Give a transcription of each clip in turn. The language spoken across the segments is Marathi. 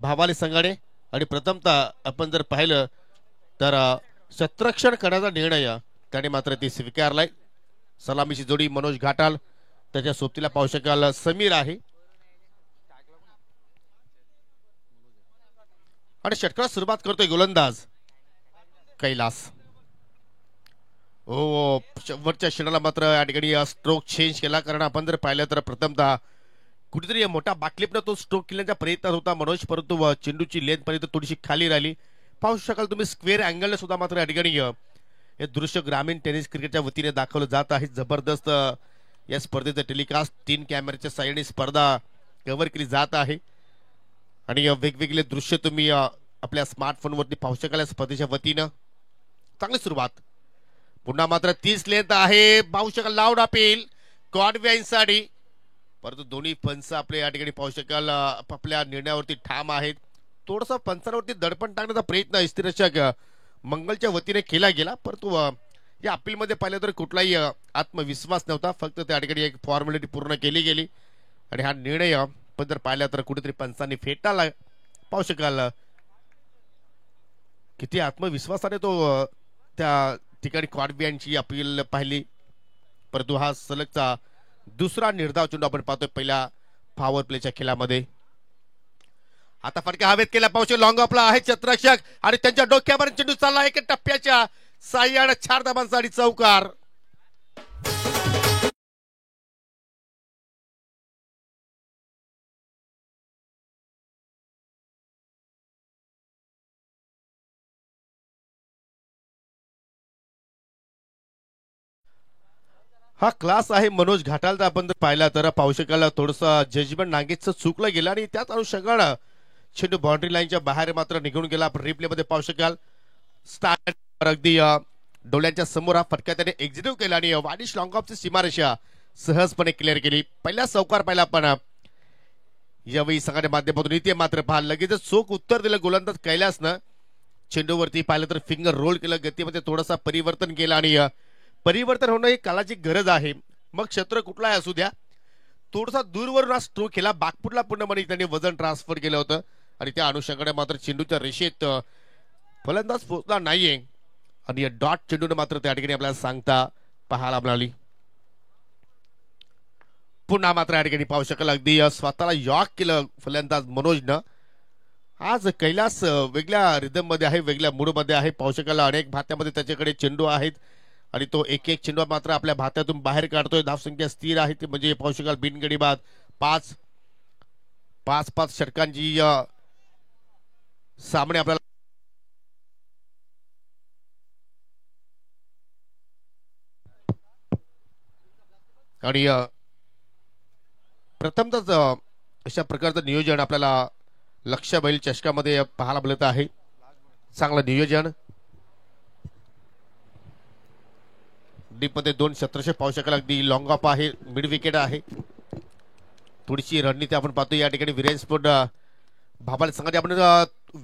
भावाली संघाने आणि प्रथमतः आपण जर पाहिलं तर शतरक्षण करण्याचा निर्णय त्याने मात्र ती स्वीकारलाय. सलामीची जोडी मनोज घाटाल, त्याच्या सोबतीला पाहू शकाल समीर आहे आणि षटकाला सुरुवात करतोय गोलंदाज कैलास. हो, शेवटच्या क्षणाला मात्र या ठिकाणी स्ट्रोक चेंज केला, कारण आपण जर पाहिलं तर प्रथमतः कुठेतरी मोठा बाकलिपनं तो स्ट्रोक केल्याच्या प्रयत्नात होता मनोज, परंतु चेंडूची लेंथ पर्यंत थोडीशी खाली राहिली. पाहू शकाल तुम्ही स्क्वेअर अँगलने सुद्धा मात्र या ठिकाणी हे दृश्य ग्रामीण टेनिस क्रिकेटच्या वतीने दाखवलं जात आहे. जबरदस्त या स्पर्धेचं टेलिकास्ट 3 कॅमेऱ्याच्या साहाय्याने स्पर्धा कव्हर केली जात आहे आणि वेगवेगळे दृश्य तुम्ही आपल्या स्मार्टफोनवरती पाहू शकाल या स्पर्धेच्या वतीनं. चांगली सुरुवात, पुन्हा मात्र 30 लेंथ आहे, पाहू शकाल लाऊड अपील कॉडव्यासाठी, परंतु दोन्ही पंच आपले या ठिकाणी पाहू शकाल आपल्या निर्णयावरती ठाम आहेत. थोडंसं पंचांवरती दडपण टाकण्याचा प्रयत्न इस्तिरक्षक मंगलच्या वतीने केला गेला, परंतु या अपीलमध्ये पाहिलं तर कुठलाही आत्मविश्वास नव्हता, फक्त त्या ठिकाणी एक फॉर्मॅलिटी पूर्ण केली गेली आणि हा निर्णय आपण जर पाहिला तर कुठेतरी पंचांनी फेटाळला. पाहू शकाल किती आत्मविश्वासाने तो त्या ठिकाणी कॉडबियांची अपील पाहिली, परंतु हा सलगचा दुसरा निर्धाव चेंडू आपण पाहतोय पहिल्या पॉवर प्लेच्या खेळामध्ये. आता फटका हवेत केला, पाहू लॉंग ऑफला आहे क्षेत्ररक्षक आणि त्यांच्या डोक्यावर चेंडू चालला एक टप्प्याच्या साह्याने 4 धावांसाठी चौकार. हा क्लास आहे मनोज घाटालचा. आपण जर पाहिला तर पाहू शकाल थोडंसं जजमेंट नागेशचं चुकलं गेलं आणि त्याच अनुषंगानं चेंडू बाउंड्री लाईनच्या बाहेर मात्र निघून गेला. आपण रिप्ले मध्ये पाहू शकाल स्टार्ट अगदी डोळ्यांच्या समोर हा फटका त्याने एक्झिक्यूट केला आणि वाडिश लॉंग ऑफची सीमारेषा सहजपणे क्लिअर केली. पहिला चौकार पाहिला आपण यावेळी संघाच्या माध्यमातून. इथे मात्र पहा लगेच चोख उत्तर दिलं गोलंदाज कैलासनं. चेंडूवरती पाहिलं तर फिंगर रोल केलं, गतीमध्ये थोडासा परिवर्तन केलं आणि परिवर्तन होणं ही कालाची गरज आहे. मग क्षेत्र कुठलाही असू द्या, थोडासा दूरवरून हा स्ट्रोक केला, बागपूरला पूर्णपणे त्यांनी वजन ट्रान्सफर केलं होतं आणि त्या अनुषंगाने मात्र चेंडूच्या रेषेत फलंदाज पोहोचला नाहीये आणि डॉट चेंडूने मात्र त्या ठिकाणी आपल्याला सांगता पाहायला मिळाली. पुन्हा मात्र या ठिकाणी पाहू शकाल अगदी स्वतःला यॉक केलं फलंदाज मनोजनं. आज कैलास वेगळ्या रिदम मध्ये आहे, वेगळ्या मूड मध्ये आहे. पाहू शकाल अनेक भात्यामध्ये त्याच्याकडे चेंडू आहेत आणि तो एक एक चेंडू मात्र आपल्या भात्यातून बाहेर काढतोय. धावसंख्या स्थिर आहे ती म्हणजे पाहू शकाल बिनगडी बाद 5 षटकांची सामने आपल्याला आणि प्रथमतच अशा प्रकारचं नियोजन आपल्याला लक्ष्य बैल चषकामध्ये पाहायला मिळत आहे. चांगलं नियोजन. डीप मध्ये 2 क्षेत्ररक्षक पाहू शकाल, अगदी लॉंग ऑफ आहे, मिड विकेट आहे. थोडीशी रणनीती आपण पाहतो या ठिकाणी विरेन स्पोर्ट भाबाल संघाची आपण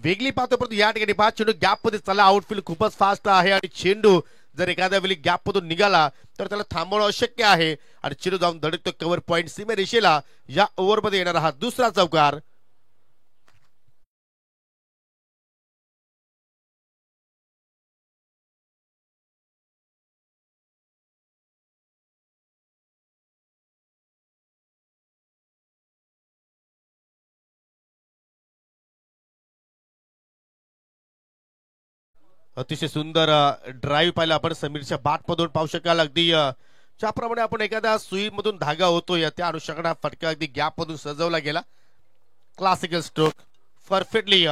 वेगळी पाहतो, परंतु या ठिकाणी पहा चेंडू गॅप मध्ये चला. आउटफील्ड खूपच फास्ट आहे आणि चेंडू जर एखाद्या वेळी गॅप मधून निघाला तर त्याला थांबवणं अशक्य आहे आणि चेंडू जाऊन धडकतो कव्हर पॉइंट सीमेरेषेला. या ओव्हरमध्ये येणारा हा दुसरा चौकार. अतिशय सुंदर ड्राईव्ह पाहिला आपण समीरच्या बाट मधून. पाहू शकाल अगदी ज्याप्रमाणे आपण एखाद्या सुईमधून धागा होतोय त्या अनुषंगाने फटका अगदी गॅप मधून सजवला गेला. Classical stroke, perfectly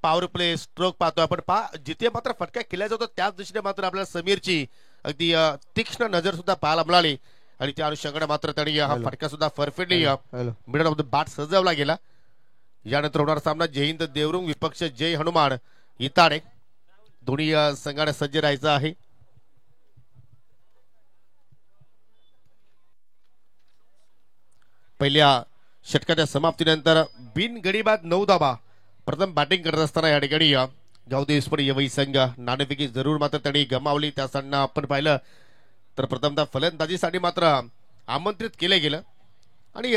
power play stroke पाहतो आपण. जिथे मात्र फटका केला जातो त्याच दिशेने मात्र आपल्याला समीरची अगदी तीक्ष्ण नजर सुद्धा पाहायला मिळाली आणि त्या अनुषंगाने मात्र त्यांनी हा फटका सुद्धा परफेक्टली मिडल ऑफ द बाट सजवला गेला. यानंतर होणारा सामना जय हिंद देवरुंग विपक्ष जय हनुमान इताडे. दोन्ही संघाने सज्ज राहायचं आहे. पहिल्या षटकाच्या समाप्तीनंतर बिनगडीबाद 9 धावा. प्रथम बॅटिंग करत असताना या ठिकाणी गावदेव स्पोर्ट यवई संघ नाणेफेकी जरूर मात्र त्यांनी गमावली. त्या सामना आपण पाहिलं तर प्रथमतः फलंदाजीसाठी मात्र आमंत्रित केलं गेलं आणि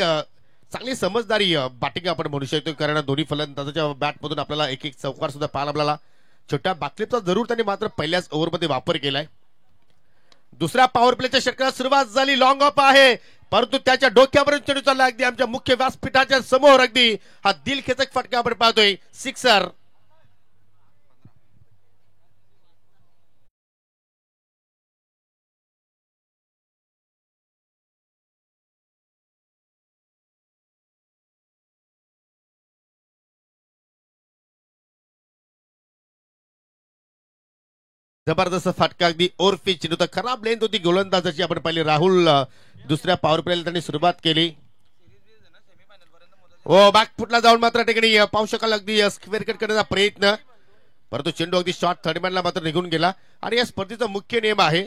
चांगली समजदारी बॅटिंग आपण म्हणू शकतो, कारण दोन्ही फलंदाजाच्या बॅटमधून आपल्याला एक एक चौकार सुद्धा पाहायला मिळाला. छोट्या बाकलीचा जरूर त्यांनी मात्र पहिल्याच ओव्हरमध्ये वापर केलाय. दुसऱ्या पॉवर प्लेच्या षटकाला सुरुवात झाली. लॉंग ऑफ आहे, परंतु त्याच्या डोक्यावरून चेंडू चालला अगदी आमच्या मुख्य व्यासपीठाच्या समोर. अगदी हा दिलखेचक फटका आपण पाहतोय, सिक्सर. जबरदस्त फटका, अगदी ओरफी चेंडू. तर खराब लेंथ होती गोलंदाजाची आपण पाहिली. राहुल दुसऱ्या पॉवर प्लेला त्यांनी सुरुवात केली. ओ बॅकफुटला जाऊन मात्र ठिकाणी पाहू शकाल अगदी स्क्वेअर कट करण्याचा प्रयत्न, परंतु चेंडू अगदी शॉर्ट थर्डमॅनला मात्र निघून गेला. आणि या स्पर्धेचा मुख्य नियम आहे,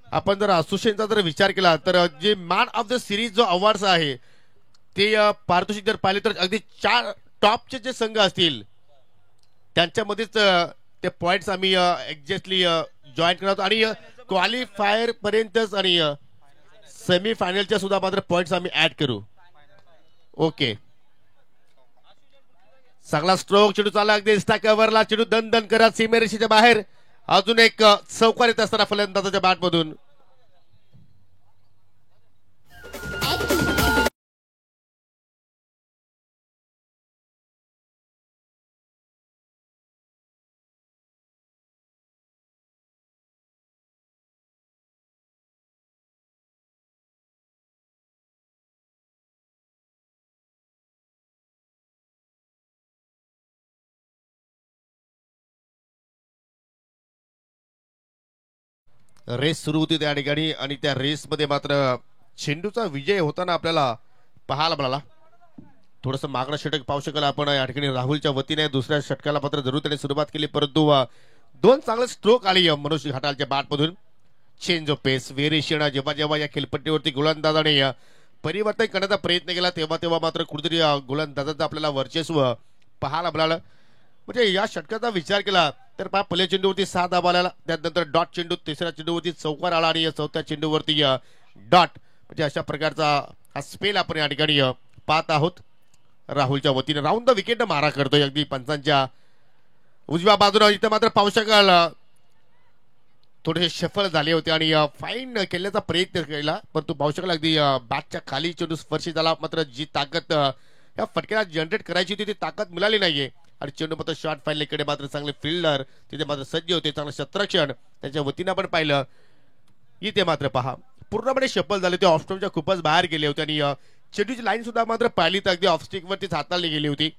आपण जर असोसिएशनचा जर विचार केला तर जे मॅन ऑफ द सिरीज जो अवॉर्ड्स आहे ते पारितोषिक जर पाहिले तर अगदी 4 टॉपचे जे संघ असतील त्यांच्यामध्येच ते पॉइंट्स आम्ही एक्झॅक्टली जॉईन करतो. आणि क्वालिफायर पर्यंतच आणि सेमी फायनलच्या सुद्धा मात्र पॉइंट्स आम्ही ऍड करू. ओके, चांगला स्ट्रोक, चेंडू चालला अगदी इंस्टा कव्हरला. चेंडू दन दन करत सीमेरेषेच्या बाहेर. अजून एक चौकार येत असताना फलंदाजाच्या बॅटमधून. रेस सुरू होती त्या ठिकाणी आणि त्या रेसमध्ये मात्र चेंडूचा विजय होताना आपल्याला पाहायला मिळाला. थोडंसं मागणं षटक पाहू शकाल आपण या ठिकाणी राहुलच्या वतीने. दुसऱ्या षटकाला मात्र जरूर त्याने सुरुवात केली, परंतु 2 चांगले स्ट्रोक आली मनोज घाटालच्या बॅटमधून. Change of pace, variation. जेव्हा जेव्हा या खेळपट्टीवरती गोलंदाजाने परिवर्तन करण्याचा प्रयत्न केला तेव्हा तेव्हा मात्र कुठेतरी गोलंदाजाचं आपल्याला वर्चस्व पाहायला मिळालं. म्हणजे या षटकाचा विचार केला तर पहा, पहिल्या चेंडूवरती 6 धावा आला, त्यानंतर डॉट चेंडू, तिसऱ्या चेंडूवरती चौकार आला आणि चौथ्या चेंडूवरती डॉट. म्हणजे अशा प्रकारचा हा स्पेल आपण या ठिकाणी पाहत आहोत. राहुलच्या वतीने राऊंड द विकेट मारा करतोय अगदी पंचांच्या उजव्या बाजूला. इथे मात्र पाहू शकाल थोडेसे शफल झाले होते आणि फाईन केल्याचा प्रयत्न केला, परंतु पाहू शकाल अगदी बॅटच्या खाली चेंडू स्पर्श झाला. मात्र जी ताकद या फटक्याला जनरेट करायची होती ती ताकद मिळाली नाहीये. आणि चेंडू मात्र शॉर्ट फाईनकडे मात्र चांगले फिल्डर तिथे मात्र सज्ज होते, चांगलं शतरक्षण त्यांच्या वतीनं आपण पाहिलं. इथे मात्र पहा पूर्णपणे शफल झाले ते, ऑफस्टॉपच्या खूपच बाहेर गेले होते आणि चेंडूची लाईन सुद्धा मात्र पाहिली तर अगदी ऑफस्टिक वरतीच हाताळली गेली होती.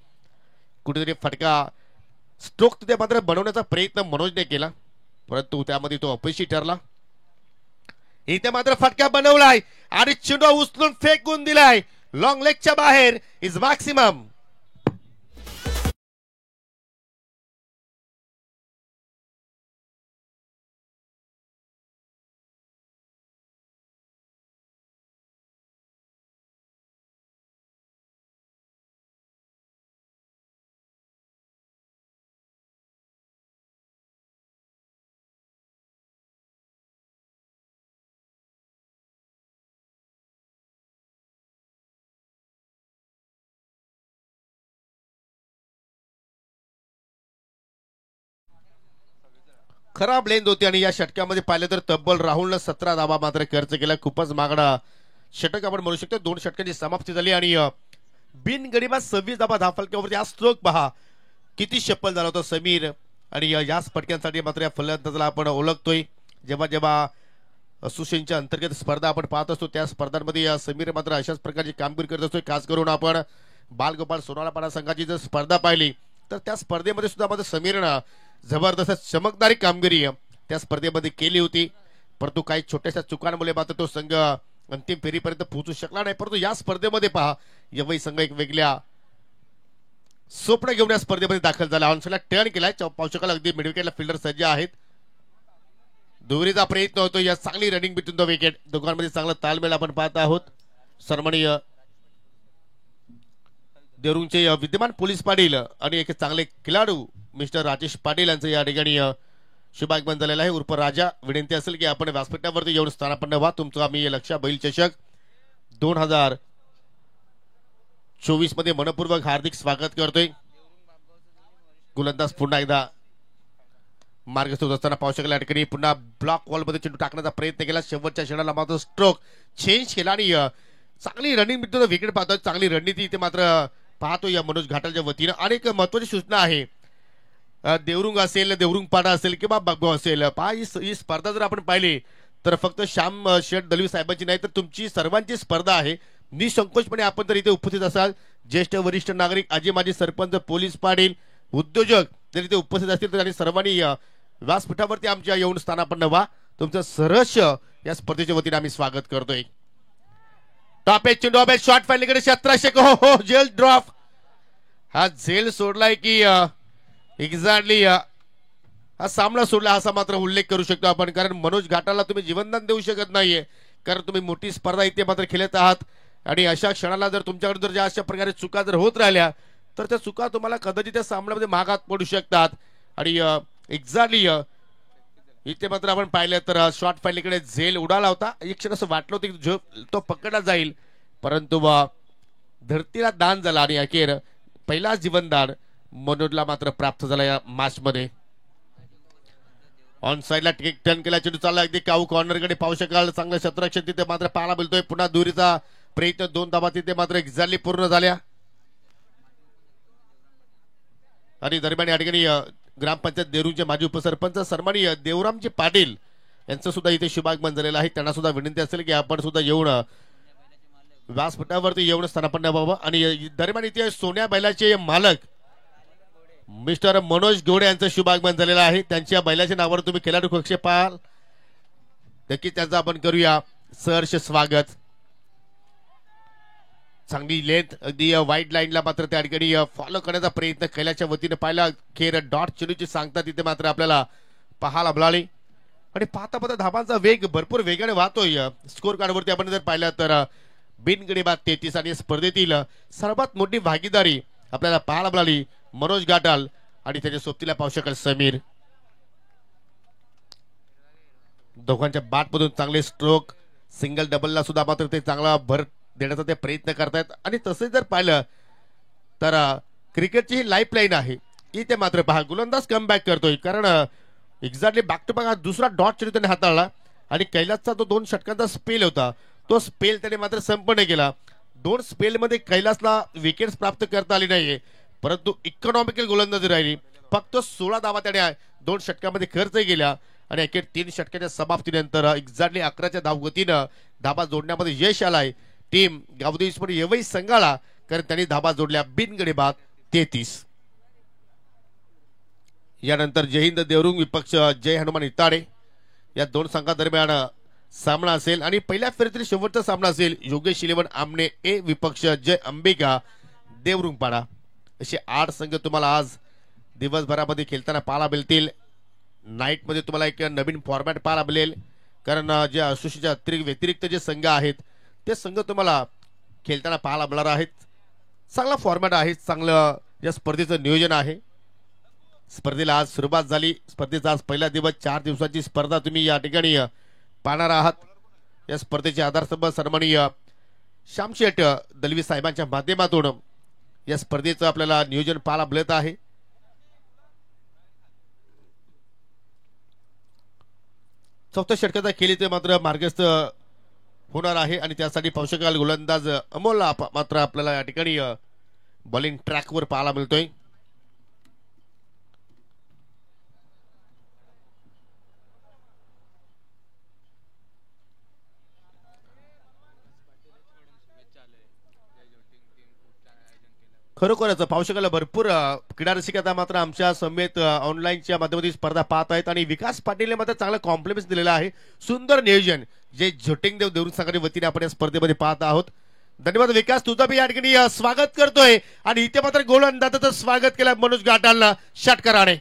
कुठेतरी फटका स्ट्रोक तिथे मात्र बनवण्याचा प्रयत्न मनोजने केला, परंतु त्यामध्ये तो अपयशी ठरला. इथे मात्र फटका बनवलाय आणि चेंडू उचलून फेकून दिलाय लॉंग लेगच्या बाहेर. Is maximum. खराब लेंथ होती आणि या षटकामध्ये पाहिलं तर तब्बल राहुलनं 17 धावा मात्र खर्च केला. खूपच मागणा षटक आपण म्हणू शकतो. 2 षटकांची समाप्ती झाली आणि बिनगडीबाद 26 धावा धाफलक्यावरती. हा स्ट्रोक पहा किती शप्पल झाला होता समीर. आणि याच फटक्यांसाठी मात्र या फलंदाजाला आपण ओळखतोय. जेव्हा जेव्हा असोसिएशनच्या अंतर्गत स्पर्धा आपण पाहत असतो त्या स्पर्धांमध्ये समीर मात्र अशाच प्रकारची कामगिरी करत असतोय. खास करून आपण बालगोपाल सोनाळापाडा संघाची जर स्पर्धा पाहिली तर त्या स्पर्धेमध्ये सुद्धा मात्र समीरनं जबरदस्त चमकदारी कामगिरी त्या स्पर्धेमध्ये केली होती, परंतु काही छोट्याशा चुकांमुळे मात्र तो संघ अंतिम फेरीपर्यंत पोहोचू शकला नाही. परंतु या स्पर्धेमध्ये पहा यवई संघ एक वेगळ्या स्वप्न घेऊन या स्पर्धेमध्ये दाखल झाला. ऑनसाईडला टर्न केलाय. पाहू शकाल अगदी मिड विकेटला फिल्डर सज्ज आहेत. दुहेरीचा प्रयत्न होतो. या चांगली रनिंग बिटवीन द विकेट. दोघांमध्ये चांगला ताळमेळ आपण पाहत आहोत. सन्माननीय देवरुंगचे विद्यमान पोलीस पाटील आणि एक चांगले खेळाडू मिस्टर राजेश पाटील यांचं या ठिकाणी शुभागमन झालेलं आहे. उर्फ राजा, विनंती असेल की आपण व्यासपीठावरती येऊन स्थानापन्न व्हा. तुमचं आम्ही लक्ष बैल चषक 2000 24 मध्ये मनपूर्वक हार्दिक स्वागत करतोय. गोलंदाज पुन्हा एकदा मार्ग शोधत असताना पाहू शकला. या ठिकाणी पुन्हा ब्लॉक वॉल मध्ये चेंडू टाकण्याचा प्रयत्न केला. शेवटच्या क्षणाला मात्र स्ट्रोक चेंज केला आणि चांगली रनिंग मिळतो. विकेट पाहतोय. चांगली रणनीती इथे मात्र पाहतो या मनोज घाटालच्या वतीनं. आणि एक महत्वाची सूचना आहे. देवरुंग असेल, देवरुंग पाडा असेल किंवा बागगाव असेल, पहा ही स्पर्धा जर आपण पाहिली तर फक्त श्याम शेठ दलवी साहेबांची नाही तर तुमची सर्वांची स्पर्धा आहे. निसंकोचपणे आपण जर इथे उपस्थित असाल, ज्येष्ठ वरिष्ठ नागरिक, आजी माजी सरपंच, पोलीस पाटील, उद्योजक जर इथे उपस्थित असतील तर सर्वांनी व्यासपीठावरती आमच्या येऊन स्थानापन्न व्हा. तुमचं सहर्ष या स्पर्धेच्या वतीने आम्ही स्वागत करतोय. टॉप एच चेंडू ऑफ शॉर्ट फाईलकडे 1700 हो जेल ड्रॉप. हा झेल सोडलाय की एक्झॅक्टली हा सामना सोडला असा मात्र उल्लेख करू शकतो आपण. कारण मनोज घाटाला तुम्ही जीवनदान देऊ शकत नाहीये. कारण तुम्ही मोठी स्पर्धा इथे मात्र खेळत आहात आणि अशा क्षणाला जर तुमच्याकडे जर अशा प्रकारे चुका जर होत राहिल्या तर त्या चुका तुम्हाला कदाचित त्या सामन्यामध्ये महागात पडू शकतात. आणि एक्झॅक्टली इथे मात्र आपण पाहिलं तर शॉर्ट फाईलीकडे झेल उडाला होता. एक क्षण असं वाटलं होतं की तो पकडला जाईल, परंतु धरतीला दान झाला आणि अखेर पहिलाच जीवनदान मनोजला मात्र प्राप्त झाला या मॅच मध्ये. ऑन साइडला टर्न केला. चेंडू चालला अगदी काऊ कॉर्नरकडे पाहू शकाल. चांगलं क्षेत्ररक्षण तिथे मात्र पाहायला मिळतोय. पुन्हा दुरीचा प्रयत्न 2 धाबा तिथे मात्र एक्झॅक्टली पूर्ण झाल्या. आणि दरम्यान या ठिकाणी ग्रामपंचायत देरूरचे माजी उपसरपंच सन्माननीय देवरामजी पाटील यांचं सुद्धा इथे शुभागमन झालेलं आहे. त्यांना सुद्धा विनंती असेल की आपण सुद्धा येऊन व्यासपीठावरती येऊन स्थानापन्न व्हावं. आणि दरम्यान इथे सोन्या बैलाचे मालक मिस्टर मनोज गोडे यांचं शुभागमन झालेलं आहे. त्यांच्या बैलाच्या नावावर तुम्ही खेळाडू कक्ष पाहाल, नक्की त्यांचं आपण करूया सहर्ष स्वागत. चांगली लेंथ अगदी वाईट लाईनला मात्र त्या ठिकाणी फॉलो करण्याचा प्रयत्न केल्याच्या वतीने पाहिला. खेर डॉट चेंडूची सांगता तिथे मात्र आपल्याला पाहायला मिळाली. आणि पाहता पाहता धाबांचा वेग भरपूर वेगाने वाहतोय. स्कोर कार्डवरती आपण जर पाहिलं तर बिनगडी बाद 33 आणि स्पर्धेतील सर्वात मोठी भागीदारी आपल्याला पाहायला मिळाली मनोज घाटाल आणि त्याच्या सोबतीला पाहू शकाल समीर. दोघांच्या बॅटमधून चांगले स्ट्रोक, सिंगल डबलला सुद्धा मात्र ते चांगला भर देण्याचा ते प्रयत्न करतायत. आणि तसे जर पाहिलं तर क्रिकेटची ही लाईफ लाईन आहे. इथे मात्र पहा गोलंदाज कमबॅक करतोय. कारण एक्झॅक्टली बॅक टू बॅक हा दुसरा डॉट चेंडू त्याने हाताळला आणि कैलासचा तो 2 षटकांचा स्पेल होता, तो स्पेल त्याने मात्र संपन्न केला. 2 स्पेलमध्ये कैलासला विकेट्स प्राप्त करता आली नाहीये, परंतु इकॉनॉमिकल गोलंदाजी राहिली. फक्त 16 धावा त्याने 2 षटकांमध्ये खर्च केल्या आणि अखेर 3 षटकाच्या समाप्तीनंतर एक्झॅक्टली 11च्या धावगतीनं धाबा जोडण्यामध्ये यश आलाय टीम गावदेश पण येवई संघाला. कारण त्यांनी धाबा जोडल्या बिनगडी बाद 33. यानंतर जय हिंद देवरुंग विपक्ष जय हनुमान इताडे या 2 संघादरम्यान सामना असेल. आणि पहिल्या फेरीतील शेवटचा सामना असेल योगेश इलेव्हन आमने ए विपक्ष जय अंबिका देवरुंग पाडा. असे 8 संघ तुम्हाला आज दिवसभरामध्ये खेळताना पाहायला मिळतील. नाईट मध्ये तुम्हाला एक नवीन फॉर्मॅट पाहायला मिळेल. कारण जे असोसिएशनच्या व्यतिरिक्त जे संघ आहेत ते संघ तुम्हाला खेळताना पाहायला मिळणार आहेत. चांगला फॉर्मॅट आहे, चांगलं या स्पर्धेचं नियोजन आहे. स्पर्धेला आज सुरुवात झाली. स्पर्धेचा आज पहिला दिवस, 4 दिवसांची स्पर्धा तुम्ही या ठिकाणी पाहणार आहात. या स्पर्धेचे आधारस्तंभ सन्माननीय श्यामशेठ दलवी साहेबांच्या माध्यमातून या स्पर्धेचं आपल्याला नियोजन पाहायला मिळत आहे. चौथ्या षटकाचा खेळ इथे मात्र मार्गस्थ होणार आहे आणि त्यासाठी पाहू शकाल गोलंदाज अमोल मात्र आपल्याला या ठिकाणी बॉलिंग ट्रॅकवर पाहायला मिळतोय. खरोखरच पाहू शकाल भरपूर क्रीडा रसिक आता मात्र आमच्या समेत ऑनलाईनच्या माध्यमातून स्पर्धा पाहत आहेत. आणि विकास पाटीलने मात्र चांगला कॉम्प्लिमेंट दिलेला आहे. सुंदर नियोजन जे झोटिंग देव देवरुंग संघाच्या वतीने आपण या स्पर्धेमध्ये पाहत आहोत. धन्यवाद विकास, तुझं बी या ठिकाणी स्वागत करतोय. आणि इथे मात्र गोलंदाजाचं स्वागत केलं मनोज घाटालनं षटकाराने.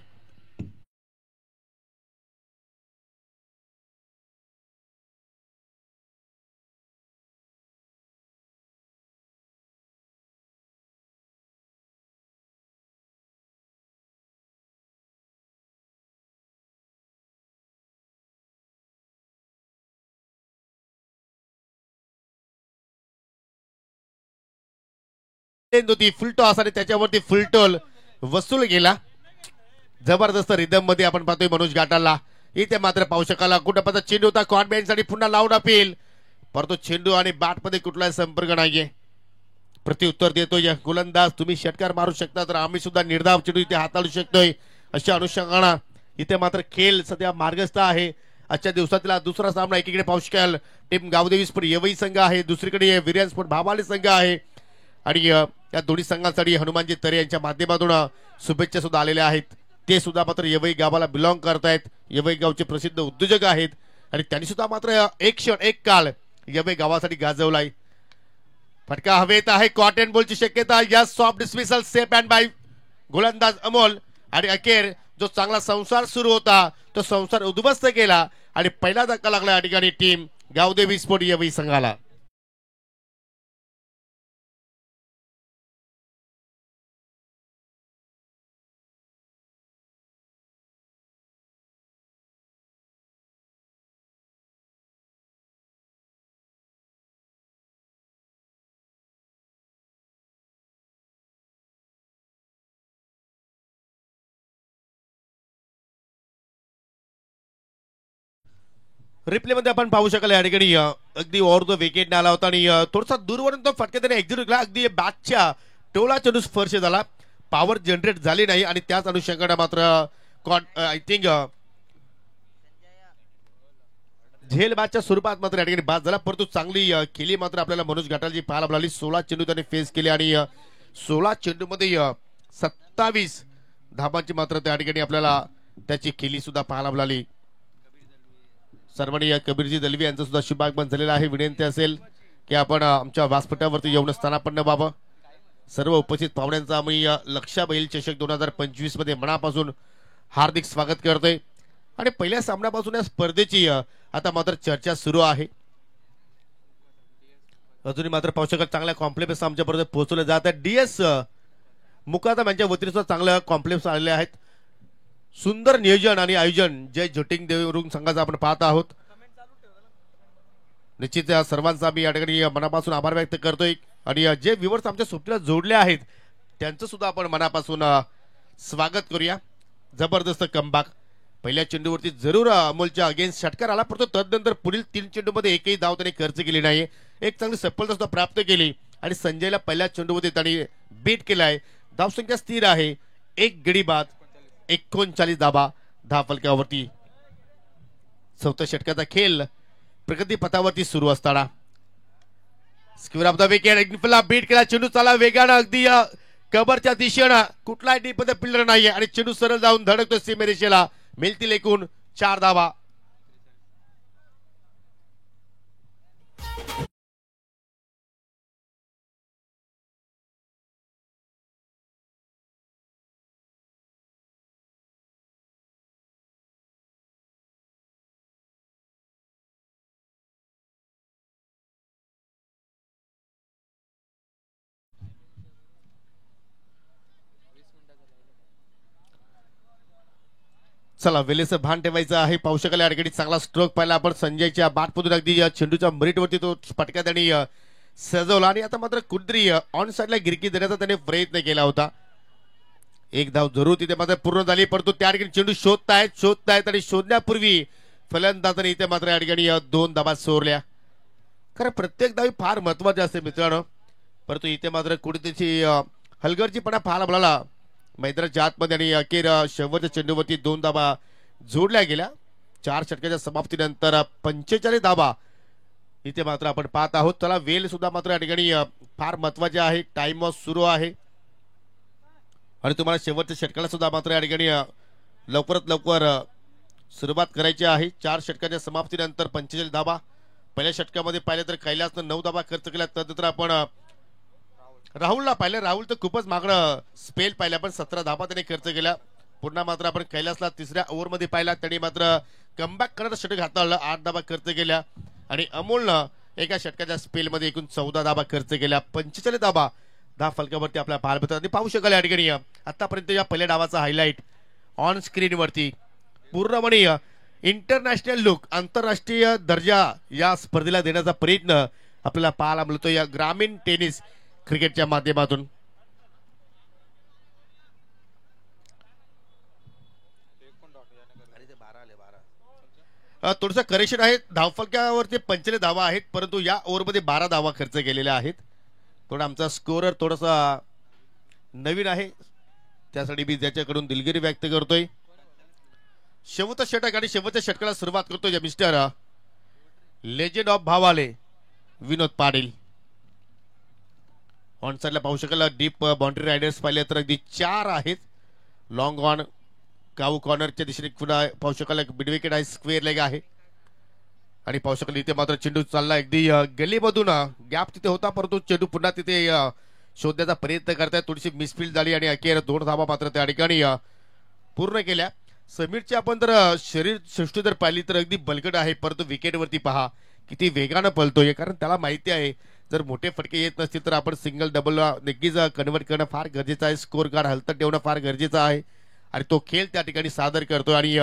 होती फुल टॉस आणि त्याच्यावरती फुल टोल वसूल गेला. जबरदस्त रिदम मध्ये आपण पाहतोय मनोज घाटाला. इथे मात्र पाहू शकाला कुठं चेंडू होता कॉन्बॅन्स आणि पुन्हा लावून अपील, परंतु चेंडू आणि बॅट मध्ये कुठलाही संपर्क नाहीये. प्रत्युत्तर देतोय गोलंदाज, तुम्ही षटकार मारू शकता तर आम्ही सुद्धा निर्धाव चेंडू इथे हाताळू शकतोय अशा अनुषंगाने इथे मात्र खेळ सध्या मार्गस्थ आहे. आजच्या दिवसातला दुसरा सामना एकीकडे पाहू शकाल टीम गावदेवी स्पोर्ट येवई संघ आहे, दुसरीकडे विरियन स्पोर्ट भाबाले संघ आहे आणि या दोन्ही संघांसाठी हनुमानजी तरे यांच्या माध्यमातून शुभेच्छा सुद्धा आलेल्या आहेत. ते सुद्धा मात्र येवई गावाला बिलॉंग करतायत, येवई गावचे प्रसिद्ध उद्योजक आहेत आणि त्यांनी सुद्धा मात्र एक क्षण एक काळ येवई गावासाठी गाजवलाय. फटका हवेत आहे, कॉटन बॉलची शक्यता, या soft dismissal safe and by गोलंदाज अमोल आणि अखेर जो चांगला संसार सुरू होता तो संसार उद्ध्वस्त केला आणि पहिला धक्का लागला या ठिकाणी टीम गावदेवी स्पोर्ट येवई संघाला. रिप्ले मध्ये आपण पाहू शकाल या ठिकाणी अगदी ओव्हर द विकेट आला होता आणि थोडासा दूरवरून तो फटका त्याने एक्झिट केला, अगदी बॅटच्या टोला चेंडू स्पर्श झाला, पॉवर जनरेट झाली नाही आणि त्याच अनुषंगाने मात्र आय थिंक झेल बॅटच्या स्वरूपात मात्र या ठिकाणी बाद झाला. परंतु चांगली केली मात्र आपल्याला मनोज घाटालची पाहायला मिळाली. 16 चेंडू त्याने फेस केले आणि 16 चेंडू मध्ये 27 धाबांची मात्र त्या ठिकाणी आपल्याला त्याची केली सुद्धा पाहायला मिळाली. सर्वांनी कबीरजी दलवी यांचा सुद्धा शुभागमन झालेला आहे. विनंती असेल की आपण आमच्या व्यासपीठावरती येऊन स्थानापन्न व्हावं. सर्व उपस्थित पाहुण्यांचा आम्ही लक्षा बैल चषक 2025 मध्ये मनापासून हार्दिक स्वागत करतोय आणि पहिल्या सामन्यापासून या स्पर्धेची आता मात्र चर्चा सुरू आहे. अजूनही मात्र पाहू शकत चांगल्या कॉम्प्लिमेंट्स आमच्यापर्यंत पोहोचवले जात आहेत. डीएस मुकादम यांच्या वतीने सुद्धा चांगल्या कॉम्प्लिमेंट्स आलेले आहेत. सुंदर नियोजन आणि आयोजन जय झोटिंग देवरुंग संघाचा आपण पाहत आहोत. निश्चित सर्वांचा मी या ठिकाणी मनापासून आभार व्यक्त करतोय आणि जे व्ह्युअर्स आमच्या सोबतीला जोडले आहेत त्यांचं सुद्धा आपण मनापासून स्वागत करूया. जबरदस्त कमबॅक, पहिल्या चेंडूवरती जरूर अमोलच्या अगेन्स्ट षटकार आला, परंतु तदनंतर पुढील 3 चेंडूमध्ये एकही धाव त्याने खर्च केली नाही. एक चांगली सफलता सुद्धा प्राप्त केली आणि संजयला पहिल्या चेंडूमध्ये त्यांनी बीट केलाय. धावसंख्या स्थिर आहे, एक गडी बाद, 39 धाबा धाव फलकावरती. चौथ्या षटकाचा खेळ प्रगती पथावरती सुरू असताना square of the wicket beat केला. चेंडू चाला वेगानं अगदी कबरच्या दिशेनं, कुठलाही डीप मध्ये पिल्लर नाहीये आणि चेंडू सरळ जाऊन धडकतो सीमेरेषेला. मिळतील एकूण 4 धावा. चला वेलेचं भान ठेवायचं आहे. पाहू शकाल या ठिकाणी चांगला स्ट्रोक पाहिला आपण संजयच्या बॅटमधून, अगदी चेंडूच्या मरीटवरती तो फटका त्यांनी सजवला आणि आता मात्र कुठतरी ऑन साइडला गिरकी देण्याचा त्याने प्रयत्न केला होता. एक धाव जरूर तिथे मात्र पूर्ण झाली, परंतु त्या ठिकाणी चेंडू शोधतायत आणि शोधण्यापूर्वी फलंदाजाने इथे मात्र या ठिकाणी 2 धाबा सोडल्या. कारण प्रत्येक धावी फार महत्वाची असते मित्रांनो, परंतु इथे मात्र कुठेतरी हलगर्जीपणा पाहायला मिळाला मैदानाच्या आतमध्ये आणि अखेर शेवटच्या चेंडूवरती 2 धाबा जोडल्या गेल्या. 4 षटकाच्या समाप्तीनंतर 45 धाबा इथे मात्र आपण पाहत आहोत. त्याला वेल सुद्धा मात्र या ठिकाणी फार महत्वाचे आहे. टाइम वॉच सुरू आहे आणि तुम्हाला शेवटच्या षटकाला सुद्धा मात्र या ठिकाणी लवकरात लवकर सुरुवात करायची आहे. 4 षटकाच्या समाप्तीनंतर 45 धाबा. पहिल्या षटकामध्ये पाहिलं तर कैलासनं 9 धाबा खर्च केला. त्यानंतर आपण राहुलला पाहिलं, राहुल तर खूपच मागणं स्पेल पाहिला पण 17 धाबा त्याने खर्च केला. पुन्हा मात्र आपण कैलासला तिसऱ्या ओव्हरमध्ये पाहिला, त्याने मात्र कमबॅक करत षटक हाताळलं, 8 धाबा खर्च केल्या आणि अमोलनं एका षटकाच्या स्पेलमध्ये एकूण 14 धाबा खर्च केल्या. 45 धाबा धाव फलकावरती आपल्या पाहायला मिळतात आणि पाहू शकाल या ठिकाणी आतापर्यंत या पहिल्या डावाचा हायलाइट ऑन स्क्रीन वरती पूर्णपणे इंटरनॅशनल लुक, आंतरराष्ट्रीय दर्जा या स्पर्धेला देण्याचा प्रयत्न आपल्याला पाहायला मिळतो या ग्रामीण टेनिस क्रिकेटच्या माध्यमातून. थोडंसं करेक्शन आहे. धावफलकावरती 45 धावा आहेत, परंतु या ओव्हरमध्ये 12 धावा खर्च केलेल्या आहेत. थोडा आमचा स्कोरर थोडासा नवीन आहे, त्यासाठी मी त्याच्याकडून दिलगिरी व्यक्त करतोय. शेवटचा षटक आणि शेवटच्या षटकाला सुरुवात करतोय मिस्टर लेजंड ऑफ भावाले विनोद पाटील. ऑन साईडला पाहू शकाल डीप बाउंड्री रायडर्स पाहिले तर अगदी 4 आहेत. लॉंग ऑन काऊ कॉर्नरच्या दिशेने पुन्हा पाहू शकाल मिड विकेट आहे, स्क्वेअर लेग आहे. आणि पाहू शकाल इथे मात्र चेंडू चालला अगदी गलीमधून गॅप तिथे होता, परंतु चेंडू पुन्हा तिथे शोधण्याचा प्रयत्न करताय. थोडीशी मिसफील्ड झाली आणि अखेर 2 धावा मात्र त्या ठिकाणी पूर्ण केल्या. समीरची आपण जर शरीर सृष्टी जर पाहिली तर अगदी बलकट आहे, परंतु विकेटवरती पहा किती वेगानं पळतोय. कारण त्याला माहिती आहे जर मोठे फटके येत नसतील तर आपण सिंगल डबल नक्कीच कन्वर्ट करणं फार गरजेचं आहे. स्कोर कार्ड हलतं ठेवणं फार गरजेचं आहे आणि तो खेळ त्या ठिकाणी सादर करतो. आणि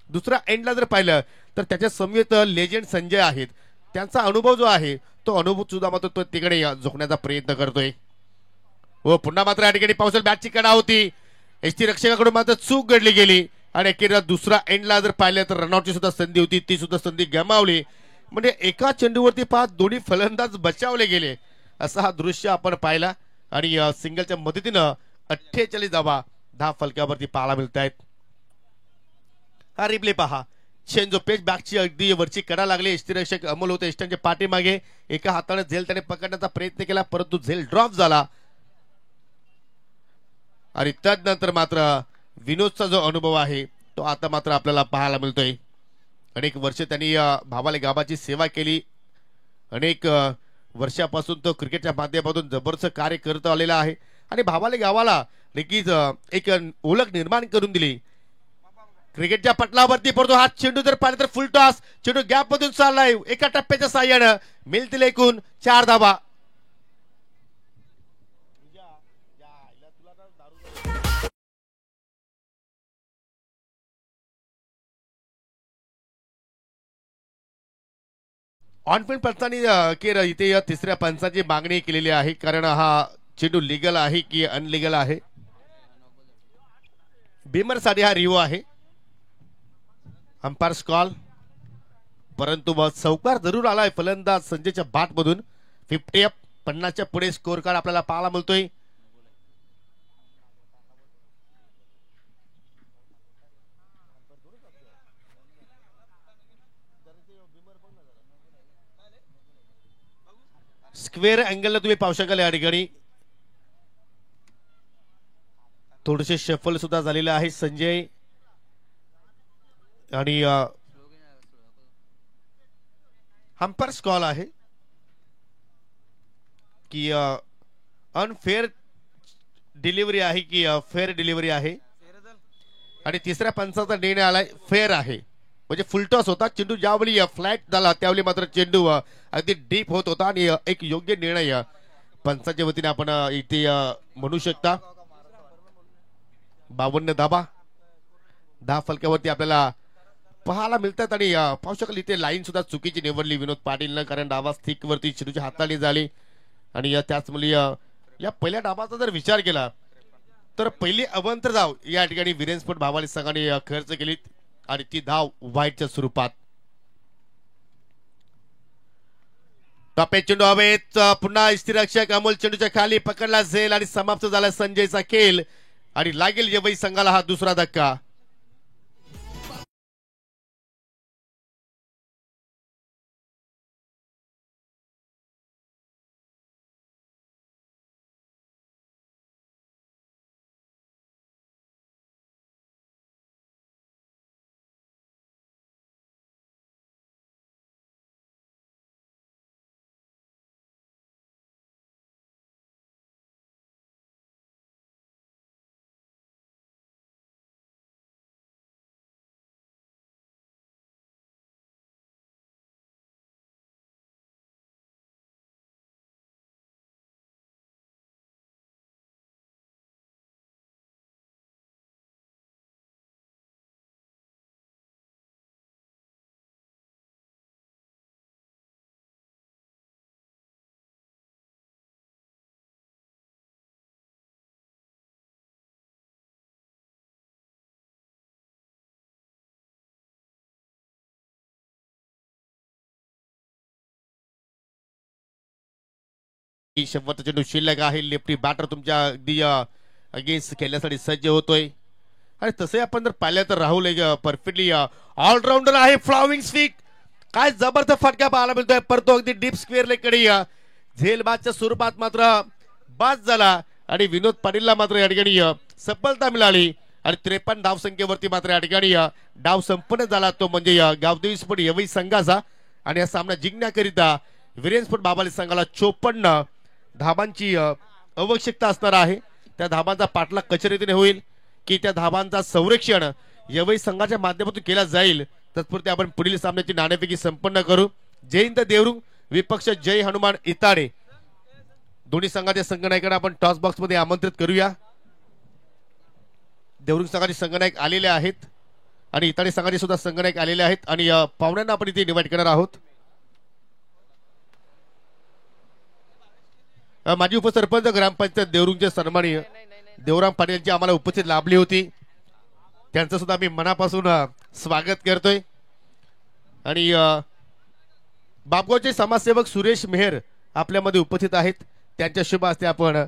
दुसऱ्या एंडला जर पाहिलं तर त्याच्या समवेत लेजंड संजय आहेत, त्यांचा अनुभव जो आहे तो अनुभव सुद्धा मात्र तो तिकडे झोकण्याचा प्रयत्न करतोय. हो, पुन्हा मात्र या ठिकाणी पावसाळ बॅटची कडा होती, एसटी रक्षकाकडून मात्र चूक घडली गेली आणि अखेर दुसरा एंडला जर पाहिलं तर रनआउटची सुद्धा संधी होती, ती सुद्धा संधी गमावली. म्हणजे एका चेंडूवरती 5 दोन्ही फलंदाज बचावले गेले, असा हा दृश्य आपण पाहिला. आणि सिंगलच्या मदतीनं 48 धावा 10 फलकावरती पाहायला मिळत आहेत. हा रिप्ले पहा, चेंज पेच बॅकची अगदी वरची कडा लागली. यष्टीरक्षक अमोल होते यष्टांच्या पाठीमागे, एका हाताने झेल त्याने पकडण्याचा प्रयत्न केला, परंतु झेल ड्रॉप झाला. आणि त्यानंतर मात्र विनोदचा जो अनुभव आहे तो आता मात्र आपल्याला पाहायला मिळतोय. अनेक वर्ष त्यांनी भावाले गावाची सेवा केली, अनेक वर्षापासून तो क्रिकेटच्या माध्यमातून जबरदस्त कार्य करत आलेला आहे आणि भावाले गावाला नक्कीच एक ओळख निर्माण करून दिली क्रिकेटच्या पटलावरती. परंतु हा चेंडू जर पाहिला तर फुल टॉस, चेंडू गॅप मधून चाललाय, एका टप्प्याच्या साह्यानं मिळतील एकूण 4 धावा. ऑनफिल्ड पंचांनी इथे तिसऱ्या पंचाची मागणी केलेली आहे, कारण हा चेंडू लिगल आहे की अनलिगल आहे. साठी हा रिव्ह्यू आहे, अंपायर कॉल. परंतु चौकार जरूर आलाय फलंदाज संजयच्या बाट मधून. 50च्या पुढे स्कोर कार्ड आपल्याला पाहायला मिळतोय. स्क्वेअर अँगलला तुम्ही पाहू शकाल या ठिकाणी थोडेसे शफल सुद्धा झालेले आहे संजय. आणि अंपायर कॉल आहे की अनफेअर डिलिव्हरी आहे की फेअर डिलिव्हरी आहे. आणि तिसऱ्या पंचाचा निर्णय आलाय फेअर आहे, म्हणजे फुलटॉस होता. चेंडू ज्यावेळी फ्लॅट झाला त्यावेळी मात्र चेंडू अगदी डीप होत होता आणि एक योग्य निर्णय पंचाच्या वतीने आपण इथे म्हणू शकता. 52 धाबा 10 फलक्यावरती आपल्याला पाहायला मिळतात. आणि पाहू शकाल इथे लाईन सुद्धा चुकीची निवडली विनोद पाटीलनं, कारण डावा स्थिक वरती चेंडूच्या हाताने झाली. आणि त्याचमुळे या पहिल्या डावाचा जर विचार केला तर पहिली अवंतर धाव या ठिकाणी वीरेंद्र भावाले संघाने खर्च केली आणि ती धाव व्हाईटच्या स्वरूपात. टॉपे चेंडू हवेत, पुन्हा यष्टीरक्षक अमोल चेंडूच्या खाली पकडला झेल आणि समाप्त झाला संजयचा खेळ. आणि लागेल येवई संघाला हा दुसरा धक्का. शेवटचा चेंडू शिल्लक आहे. लेफ्टी बॅटर तुमच्या अगदी अगेन्स्ट खेळण्यासाठी सज्ज होतोय. आणि तसे आपण जर पाहिलं तर राहुल एक परफेक्टली ऑलराऊंडर आहे. फ्लॉविंग स्टिक काय जबरदस्त फटका पाहायला मिळतोय, परतो अगदी डीप स्क्वेअर लेगकडे झेलबाजच्या स्वरूपात मात्र बाद झाला आणि विनोद पाटीलला मात्र या ठिकाणी सफलता मिळाली आणि 53 धावसंख्येवरती मात्र या ठिकाणी डाव संपन्न झाला, तो म्हणजे गावदेवी स्पोर्ट यवई संघाचा. आणि या सामना जिंकण्याकरिता वीरेन स्पोर्ट बाबाली संघाला 54 धाबांची आवश्यकता असणार आहे. त्या धाबांचा पाठलाग कशा रीतीने होईल की त्या धाबांचा संरक्षण यवई संघाच्या माध्यमातून केला जाईल. तत्पुरते आपण पुढील सामन्याची नाणेफेकी संपन्न करू. जयंत देवरुंग विपक्ष जय हनुमान इताडे, दोन्ही संघाच्या संघनायकांना आपण टॉस बॉक्स मध्ये आमंत्रित करूया. देवरुंग संघाचे संघनायक आलेले आहेत आणि इताडे संघाचे सुद्धा संघनायक आलेले आहेत आणि पाहुण्यांना आपण इथे इन्व्हाइट करणार आहोत. माजी उपसरपंच ग्रामपंचायत देवरुंगचे सन्माननीय देवराम पाटील यांची आम्हाला उपस्थित लाभली होती, त्यांचं सुद्धा मी मनापासून स्वागत करतोय. आणि बापगावचे समाजसेवक सुरेश मेहर आपल्यामध्ये उपस्थित आहेत, त्यांच्या शुभ हस्ते आपण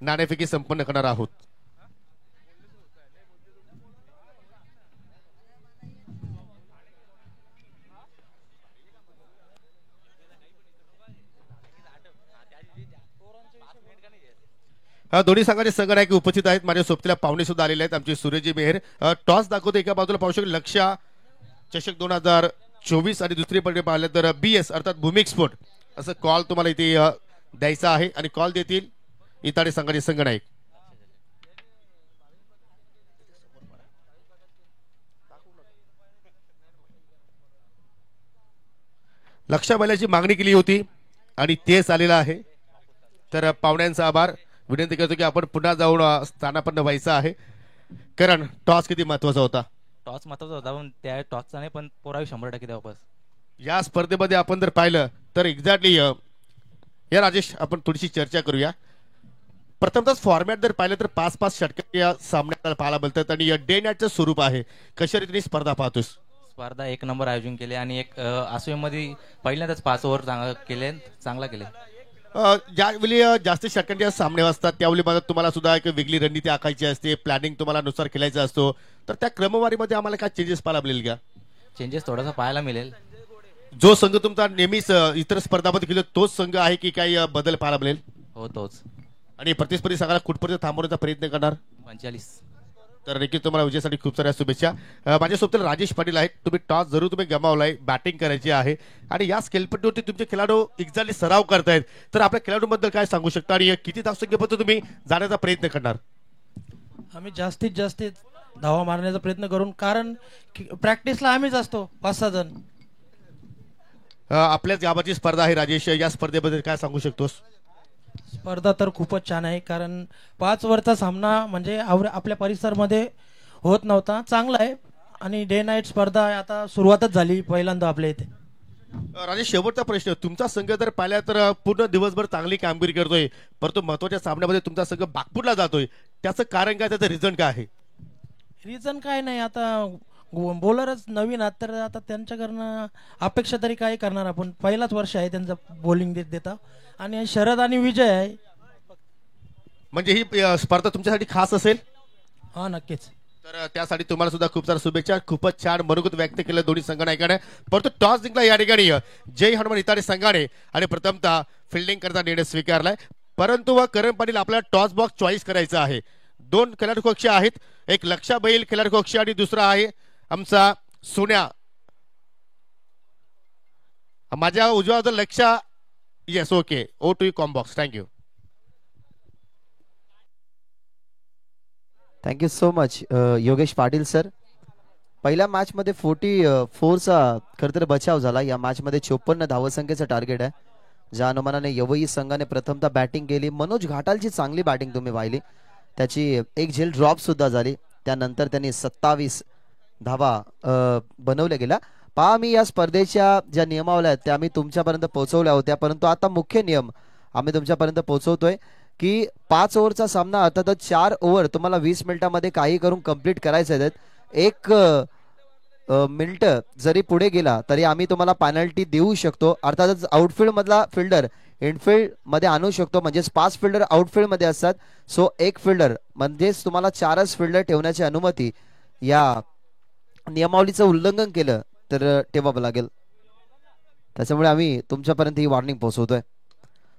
नाणेफेकी संपन्न करणार आहोत. दोन्ही संघाचे संघनायक उपस्थित आहेत. माझ्या सोबतीला पाहुणे सुद्धा आलेले आहेत. आमचे सूर्यजी मेहर टॉस दाखवतो, एका बाजूला पाहू शकतो लक्ष चषक 2024 आणि दुसरी पडे पाहिले तर BS अर्थात भूमिक स्पोर्ट असं कॉल तुम्हाला इथे द्यायचा आहे आणि कॉल देतील इताडे संघाचे संघनायक. लक्षा बैलाची मागणी केली होती आणि तेच आलेला आहे. तर पाहुण्यांचा आभार. विनंती करतो की आपण पुन्हा जाऊन स्थानापन्न व्हायचं आहे, कारण टॉस किती महत्वाचा होता. टॉस महत्वाचा होता पण त्या टॉसचा नाही, पण पोरावी 100% वापस. या स्पर्धेमध्ये आपण जर पाहिलं तर एक्झॅक्टली या राजेश आपण थोडीशी चर्चा करूया. प्रथमतः फॉर्मॅट जर पाहिलं तर 5-5 षटक या सामन्यात पाहायला मिळतात आणि डे नाईटचं स्वरूप आहे. कशा रीतीने स्पर्धा पाहतोस? स्पर्धा एक नंबर आयोजन केले आणि एक आसवेमध्ये पहिल्यांदाच 5 ओव्हर चांगला केले. ज्यावेळी जास्त षटकांचे सामने असतात त्यावेळी मला तुम्हाला सुद्धा एक वेगळी रणनीती आखायची असते, प्लॅनिंग तुम्हाला नुसार खेळायचा असतो. तर त्या क्रमवारीमध्ये आम्हाला काय चेंजेस पाहायला मिळेल का? चेंजेस थोडासा पाहायला मिळेल. जो संघ तुमचा नेहमीच इतर स्पर्धामध्ये खेळतो तोच संघ आहे की काही बदल पाहायला मिळेल? हो तोच. आणि प्रतिस्पर्धी संघाला कुठपर्यंत थांबवण्याचा प्रयत्न करणार? 45. तर नक्कीच तुम्हाला विजयासाठी खूप साऱ्या शुभेच्छा. माझ्यासोबत राजेश पाटील आहेत. तुम्ही टॉस जरूर तुम्ही गमावलाय, बॅटिंग करायची आहे आणि या स्केलपट्टीवरती तुमचे खेळाडू एक्झॅक्टली सराव करतायत. तर आपल्या खेळाडूंबद्दल काय सांगू शकता आणि किती धावसंख्येपर्यंत तुम्ही जाण्याचा प्रयत्न करणार? आम्ही जास्तीत जास्त धावा मारण्याचा प्रयत्न करून, कारण प्रॅक्टिसला आम्हीच असतो 5-6 जण. आपल्याच गावाची स्पर्धा आहे राजेश, या स्पर्धेबद्दल काय सांगू शकतोस? स्पर्धा तर खूपच छान आहे, कारण 5 ओव्हरचा सामना म्हणजे आपल्या परिसरामध्ये होत नव्हता. चांगला आहे आणि डे नाईट स्पर्धा आता सुरुवातच झाली पहिल्यांदा आपल्या इथे. राजेश, शेवटचा प्रश्न. तुमचा संघ जर पाहिला तर पूर्ण दिवसभर चांगली कामगिरी करतोय, परंतु महत्वाच्या सामन्यामध्ये तुमचा संघ बागपूरला जातोय. त्याचं कारण काय, त्याचं रिझन काय आहे? रिझन काय नाही, आता बॉलरच नवीन आहात तर आता त्यांच्याकडनं अपेक्षा तरी काय करणार आपण. पहिलाच वर्ष आहे त्यांचं बॉलिंग देता आणि शरद आणि विजय आहे. म्हणजे ही स्पर्धा तुमच्यासाठी खास असेल? हा नक्कीच. तर त्यासाठी तुम्हाला सुद्धा खूप साऱ्या शुभेच्छा. खूपच छान मनोगत व्यक्त केलं दोन्ही संघनायकाने. परंतु टॉस जिंकला या ठिकाणी जय हनुमान इताडे संघाने आणि प्रथमतः फिल्डिंग करता निर्णय स्वीकारलाय. परंतु करण पाटील आपल्याला टॉस बॉक्स चॉईस करायचा आहे. 2 खेळाडू कक्ष आहेत, एक लक्षा बैल खेळाडू कक्ष आणि दुसरा आहे आमचा सोन्या. माझ्या उजव्या बाजूला लक्षा. Yes, okay. Over to com box. Thank you. Thank you so much Yogesh Patil sir. पहिल्या मॅच मध्ये 44चा खरं तर बचाव झाला. या मॅच मध्ये 54 धावसंख्येचं टार्गेट आहे. ज्या अनुमानाने यवई संघाने प्रथमतः बॅटिंग केली, मनोज घाटालची चांगली बॅटिंग तुम्ही पाहिली, त्याची एक झेल ड्रॉप सुद्धा झाली. त्यानंतर त्यांनी 27 धावा बनवल्या गेल्या. पहा, मी या स्पर्धेच्या ज्या नियमावल्या आहेत त्या आम्ही तुमच्यापर्यंत पोहोचवल्या होत्या, परंतु आता मुख्य नियम आम्ही तुमच्यापर्यंत पोहोचवतोय की 5 ओव्हरचा सामना अर्थातच 4 ओव्हर तुम्हाला 20 मिनिटांमध्ये काही करून कंप्लीट करायचे आहेत. 1 मिनिट जरी पुढे गेला तरी आम्ही तुम्हाला पेनल्टी देऊ शकतो. अर्थातच आउटफील्ड मधला फिल्डर इनफिल्ड मध्ये आणू शकतो, म्हणजेच 5 फिल्डर आउटफिल्ड मध्ये असतात. सो एक फिल्डर म्हणजेच तुम्हाला 4च फिल्डर ठेवण्याची अनुमती या नियमावलीचं उल्लंघन केलं तर ठेवावं लागेल. त्याच्यामुळे आम्ही तुमच्यापर्यंत ही वॉर्निंग पोहोचवतोय.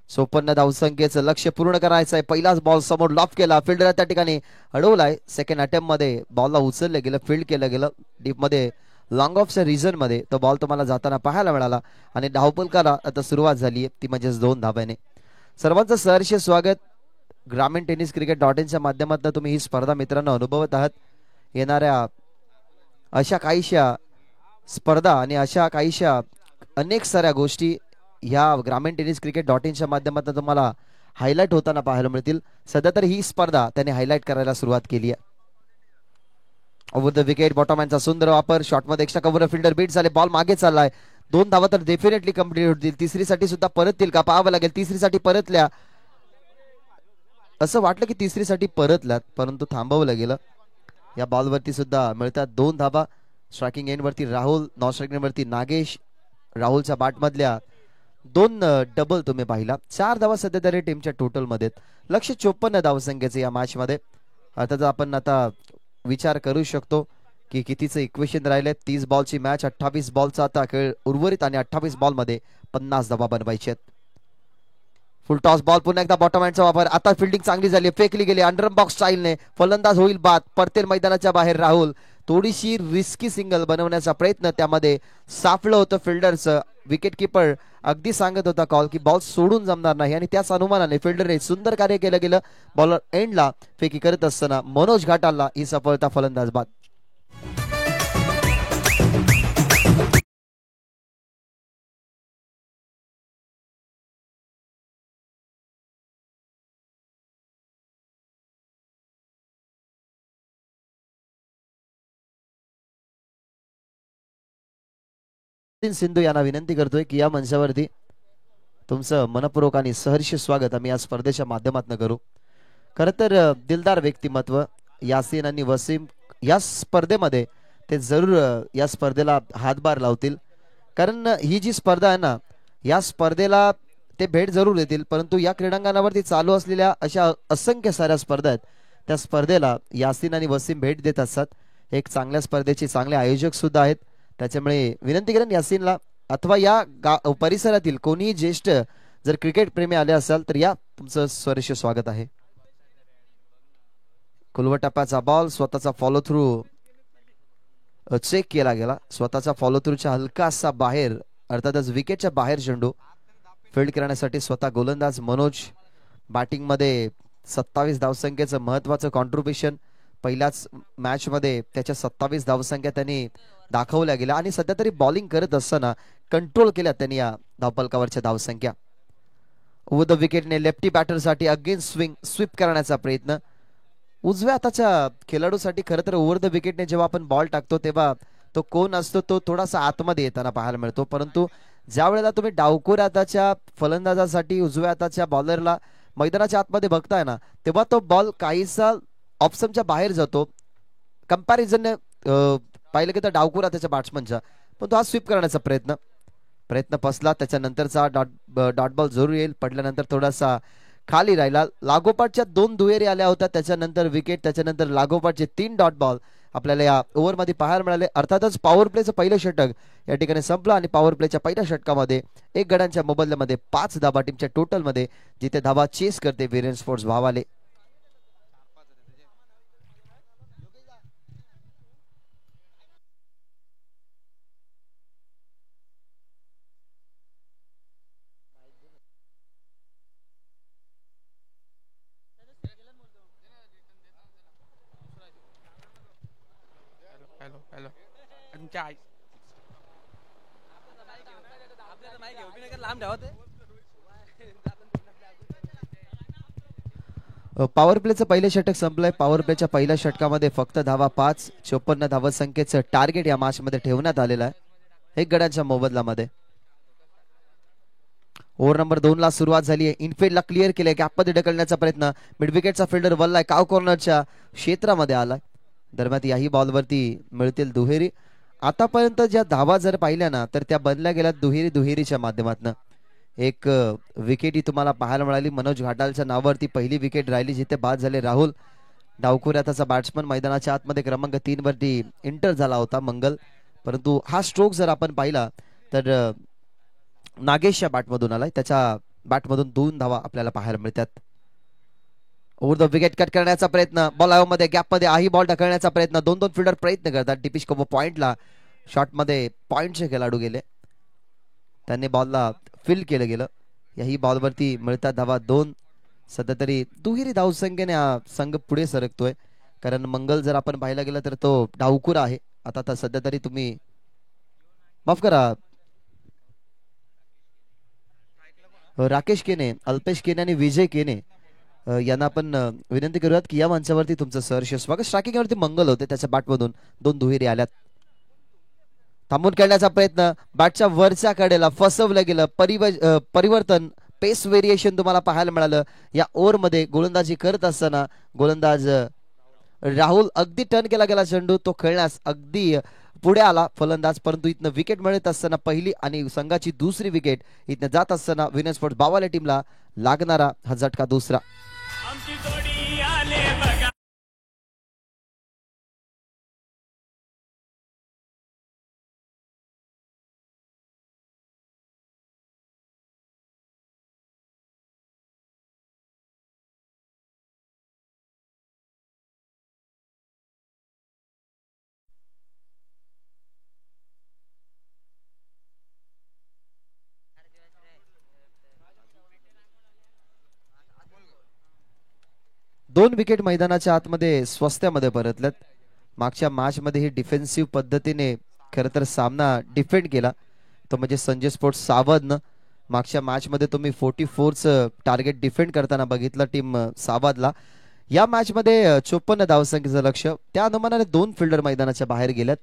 54 धावसंख्येचं लक्ष्य पूर्ण करायचं आहे. पहिलाच बॉल समोर लॉफ केला, फिल्डर त्या ठिकाणी अडवलाय. सेकंड अटेम्प्ट मध्ये बॉलला उचललं गेलं, फील्ड केलं गेलं डीप मध्ये. लॉंग ऑफच्या रिझन मध्ये तो बॉल तुम्हाला जाताना पाहायला मिळाला आणि धावपलकाला आता सुरुवात झाली आहे, ती म्हणजेच 2 धाब्याने. सर्वांचं सहर्ष स्वागत. ग्रामीण टेनिस क्रिकेट .in माध्यमातून तुम्ही ही स्पर्धा मित्रांनो अनुभवत आहात. येणाऱ्या अशा काहीशा स्पर्धा आणि अशा काहीशा अनेक साऱ्या गोष्टी ह्या ग्रामीण टेनिस क्रिकेट .inच्या माध्यमातून तुम्हाला हायलाइट होताना पाहायला मिळतील. सध्या तर ही स्पर्धा त्याने हायलाइट करायला सुरुवात केली आहे. ओव्हर द विकेट बॉटमॅनचा सुंदर वापर. शॉटमध्ये एक्स्ट्रा कव्हर, फिल्डर बीट झाले, बॉल मागे चाललाय. 2 धावा तर डेफिनेटली कंप्लीट होतील. तिसरीसाठी सुद्धा परततील का पाहावं लागेल. तिसरीसाठी परतल्या, असं वाटलं की तिसरीसाठी परतल्यात, परंतु थांबवलं गेलं. या बॉलवरती सुद्धा मिळतात 2 धावा. स्ट्रायकिंग एंड वरती राहुल, नॉन स्ट्रायकिंग वरती नागेश. राहुलच्या बाट मधल्या 2 डबल तुम्ही पाहिला. 4 धावा सध्या तरी टीमच्या टोटल मध्ये. लक्ष्य 54 धावसंख्येचे या मॅच मध्ये. अर्थात आपण आता विचार करू शकतो की कितीचं इक्वेशन राहिले. 30 बॉलची मॅच, 28 बॉलचा आता खेळ उर्वरित आणि 28 बॉल मध्ये 50 धावा बनवायचे आहेत. फुल टॉस बॉल, पुन्हा एकदा बॉटम हँडचा वापर. आता फिल्डिंग चांगली झाली, फेकली गेली अंडर बॉक्स स्टाईलने. फलंदाज होईल बाद, परतेल मैदानाच्या बाहेर राहुल. थोडीशी रिस्की सिंगल बनवण्याचा प्रयत्न त्यामध्ये सापलं होतं फिल्डरचं. विकेट किपर अगदी सांगत होता कॉल की बॉल सोडून जमणार नाही आणि त्याच अनुमानाने फिल्डरने सुंदर कार्य केलं गेलं. बॉलर एंडला फेकी करत असताना मनोज घाटालला ही सफलता, फलंदाज बाद. सिंधू यांना विनंती करतोय की या मंचावरती तुमचं मनपूर्वक आणि सहर्ष स्वागत आम्ही या स्पर्धेच्या माध्यमातून करू. खरं तर दिलदार व्यक्तिमत्व यासीन आणि वसीम या स्पर्धेमध्ये ते जरूर या स्पर्धेला हातभार लावतील. कारण ही जी स्पर्धा आहे ना, या स्पर्धेला ते भेट जरूर देतील, परंतु या क्रीडांगणावरती चालू असलेल्या अशा असंख्य साऱ्या स्पर्धा आहेत, त्या स्पर्धेला यासीन आणि वसीम भेट देत असतात. एक चांगल्या स्पर्धेचे चांगले आयोजक सुद्धा आहेत. त्याच्यामुळे विनंती करेन यासीनला अथवा या परिसरातील कोणीही ज्येष्ठ जर क्रिकेट प्रेमी आले असाल तर या, तुमचं सहर्ष स्वागत आहे. खुलवट टप्प्याचा बॉल, स्वतःचा फॉलो थ्रू चेक केला गेला. स्वतःचा फॉलो थ्रूच्या हलकासा बाहेर, अर्थातच विकेटच्या बाहेर चेंडू फील्ड करण्यासाठी स्वतः गोलंदाज मनोज. बॅटिंग मध्ये 27 धावसंख्येचं महत्वाचं कॉन्ट्रीब्युशन. पहिल्याच मॅच मध्ये त्याच्या 27 धावसंख्या त्यांनी दाखवल्या गेल्या आणि सध्या तरी बॉलिंग करत असताना कंट्रोल केल्या त्यांनी या धावपलकावरच्या धावसंख्या. ओव्हर द विकेटने लेफ्टी बॅटरसाठी अगेन स्वीप करण्याचा प्रयत्न. उजव्या हाताच्या खेळाडूसाठी खरं तर ओव्हर द विकेटने जेव्हा आपण बॉल टाकतो तेव्हा तो कोण असतो तो थोडासा आतमध्ये येताना पाहायला मिळतो, परंतु ज्या वेळेला तुम्ही डावखोर हाताच्या फलंदाजासाठी उजव्या हाताच्या बॉलरला मैदानाच्या आतमध्ये बघताय ना, तेव्हा तो बॉल काहीसा ऑप्शनच्या बाहेर जातो. कंपॅरिझन पाहिलं की तर डावखोर हाताच्या बॅट्समनच्या, पण तो हा स्वीप करण्याचा प्रयत्न फसला. त्याच्यानंतरचा डॉट बॉल जरूर येईल. पडल्यानंतर थोडासा खाली राहिला. लागोपाठच्या 2 दुहेरी आल्या होत्या, त्याच्यानंतर विकेट, त्याच्यानंतर लागोपाठचे 3 डॉट बॉल आपल्याला या ओव्हरमध्ये पाहायला मिळाले. अर्थातच पॉवर प्लेचं पहिलं षटक या ठिकाणी संपलं आणि पॉवर प्लेच्या पहिल्या षटकामध्ये 1 गड्यांच्या मोबदल्यामध्ये 5 धाबा टीमच्या टोटलमध्ये, जिथे धाबा चेस करते वीरेन स्पोर्ट्स भावाले. पॉवर प्लेचं पहिलं षटक संपलंय. पॉवर प्लेच्या पहिल्या षटकामध्ये फक्त धावा 5. 54 धावा संख्येचं टार्गेट या मॅच मध्ये ठेवण्यात आलेलं आहे 1 गड्यांच्या मोबदल्यामध्ये. ओव्हर नंबर 2 ला सुरुवात झाली आहे. इनफिल्डला क्लिअर केलंय, गॅपमध्ये ढकलण्याचा प्रयत्न. मिड विकेटचा फिल्डर वल्लाय, काव कॉर्नरच्या क्षेत्रामध्ये आलाय. दरम्यान याही बॉलवरती मिळतील दुहेरी. आतापर्यंत ज्या धावा जर पाहिल्या ना तर त्या बनल्या गेल्या दुहेरीच्या माध्यमातून. एक विकेट ही तुम्हाला पाहायला मिळाली. मनोज घाटालच्या नावावरती पहिली विकेट राहिली जिथे बाद झाले राहुल. डावखुऱ्याचा बॅट्समन मैदानाच्या आतमध्ये क्रमांक 3 वरती एंटर झाला होता मंगल, परंतु हा स्ट्रोक जर आपण पाहिला तर नागेशच्या बॅटमधून आलाय. त्याच्या बॅटमधून 2 धावा आपल्याला पाहायला मिळतात. ओव्हर द विकेट कट करण्याचा प्रयत्न, बॉल मध्ये गॅपमध्ये आही बॉल ढकलण्याचा प्रयत्न, 2 फिल्डर प्रयत्न करतात. दीपिश कपूर पॉइंटला शॉटमध्ये पॉइंटचे खेळाडू गेले, त्यांनी बॉलला फिल केलं गेलं. याही बॉलवरती मिळतात धावा 2. सध्या तरी दुहेरी धावसंख्येने हा संघ पुढे सरकतोय, कारण मंगल जर आपण पाहायला गेलं तर तो डावखुरा आहे. आता सध्या तरी तुम्ही माफ करा, राकेश केने, अल्पेश केने आणि विजय केने यांना आपण विनंती करूयात की या मंचावरती तुमचं सहर्ष स्वागत. स्ट्रायकिंगवरती मंगल होते, त्याच्या बॅटमधून 2 दुहेरी आल्यात. थांबून खेळण्याचा प्रयत्न, बॅटच्या वरच्या कडेला फसवलं गेलं. परिवर्तन, पेस व्हेरिएशन तुम्हाला पाहायला मिळालं या ओव्हरमध्ये. गोलंदाजी करत असताना गोलंदाज राहुल अगदी टर्न केला गेला चेंडू, तो खेळण्यास अगदी पुढे आला फलंदाज, परंतु इथनं विकेट मिळत असताना पहिली आणि संघाची दुसरी विकेट इथनं जात असताना विनर स्पोर्ट्स बावाले टीमला लागणारा हा झटका दुसरा. दोन विकेट मैदानाच्या आतमध्ये स्वस्त्यामध्ये परतल्यात. मागच्या मॅच मध्ये ही डिफेन्सिव्ह पद्धतीने खरं तर सामना डिफेंड केला, तो म्हणजे संजय स्पोर्ट्स सावधनं. मागच्या मॅच मध्ये तुम्ही 44चं टार्गेट डिफेंड करताना बघितलं टीम सावधला. या मॅच मध्ये 54 धावसंख्येचं लक्ष, त्या अनुमानाने 2 फिल्डर मैदानाच्या बाहेर गेल्यात,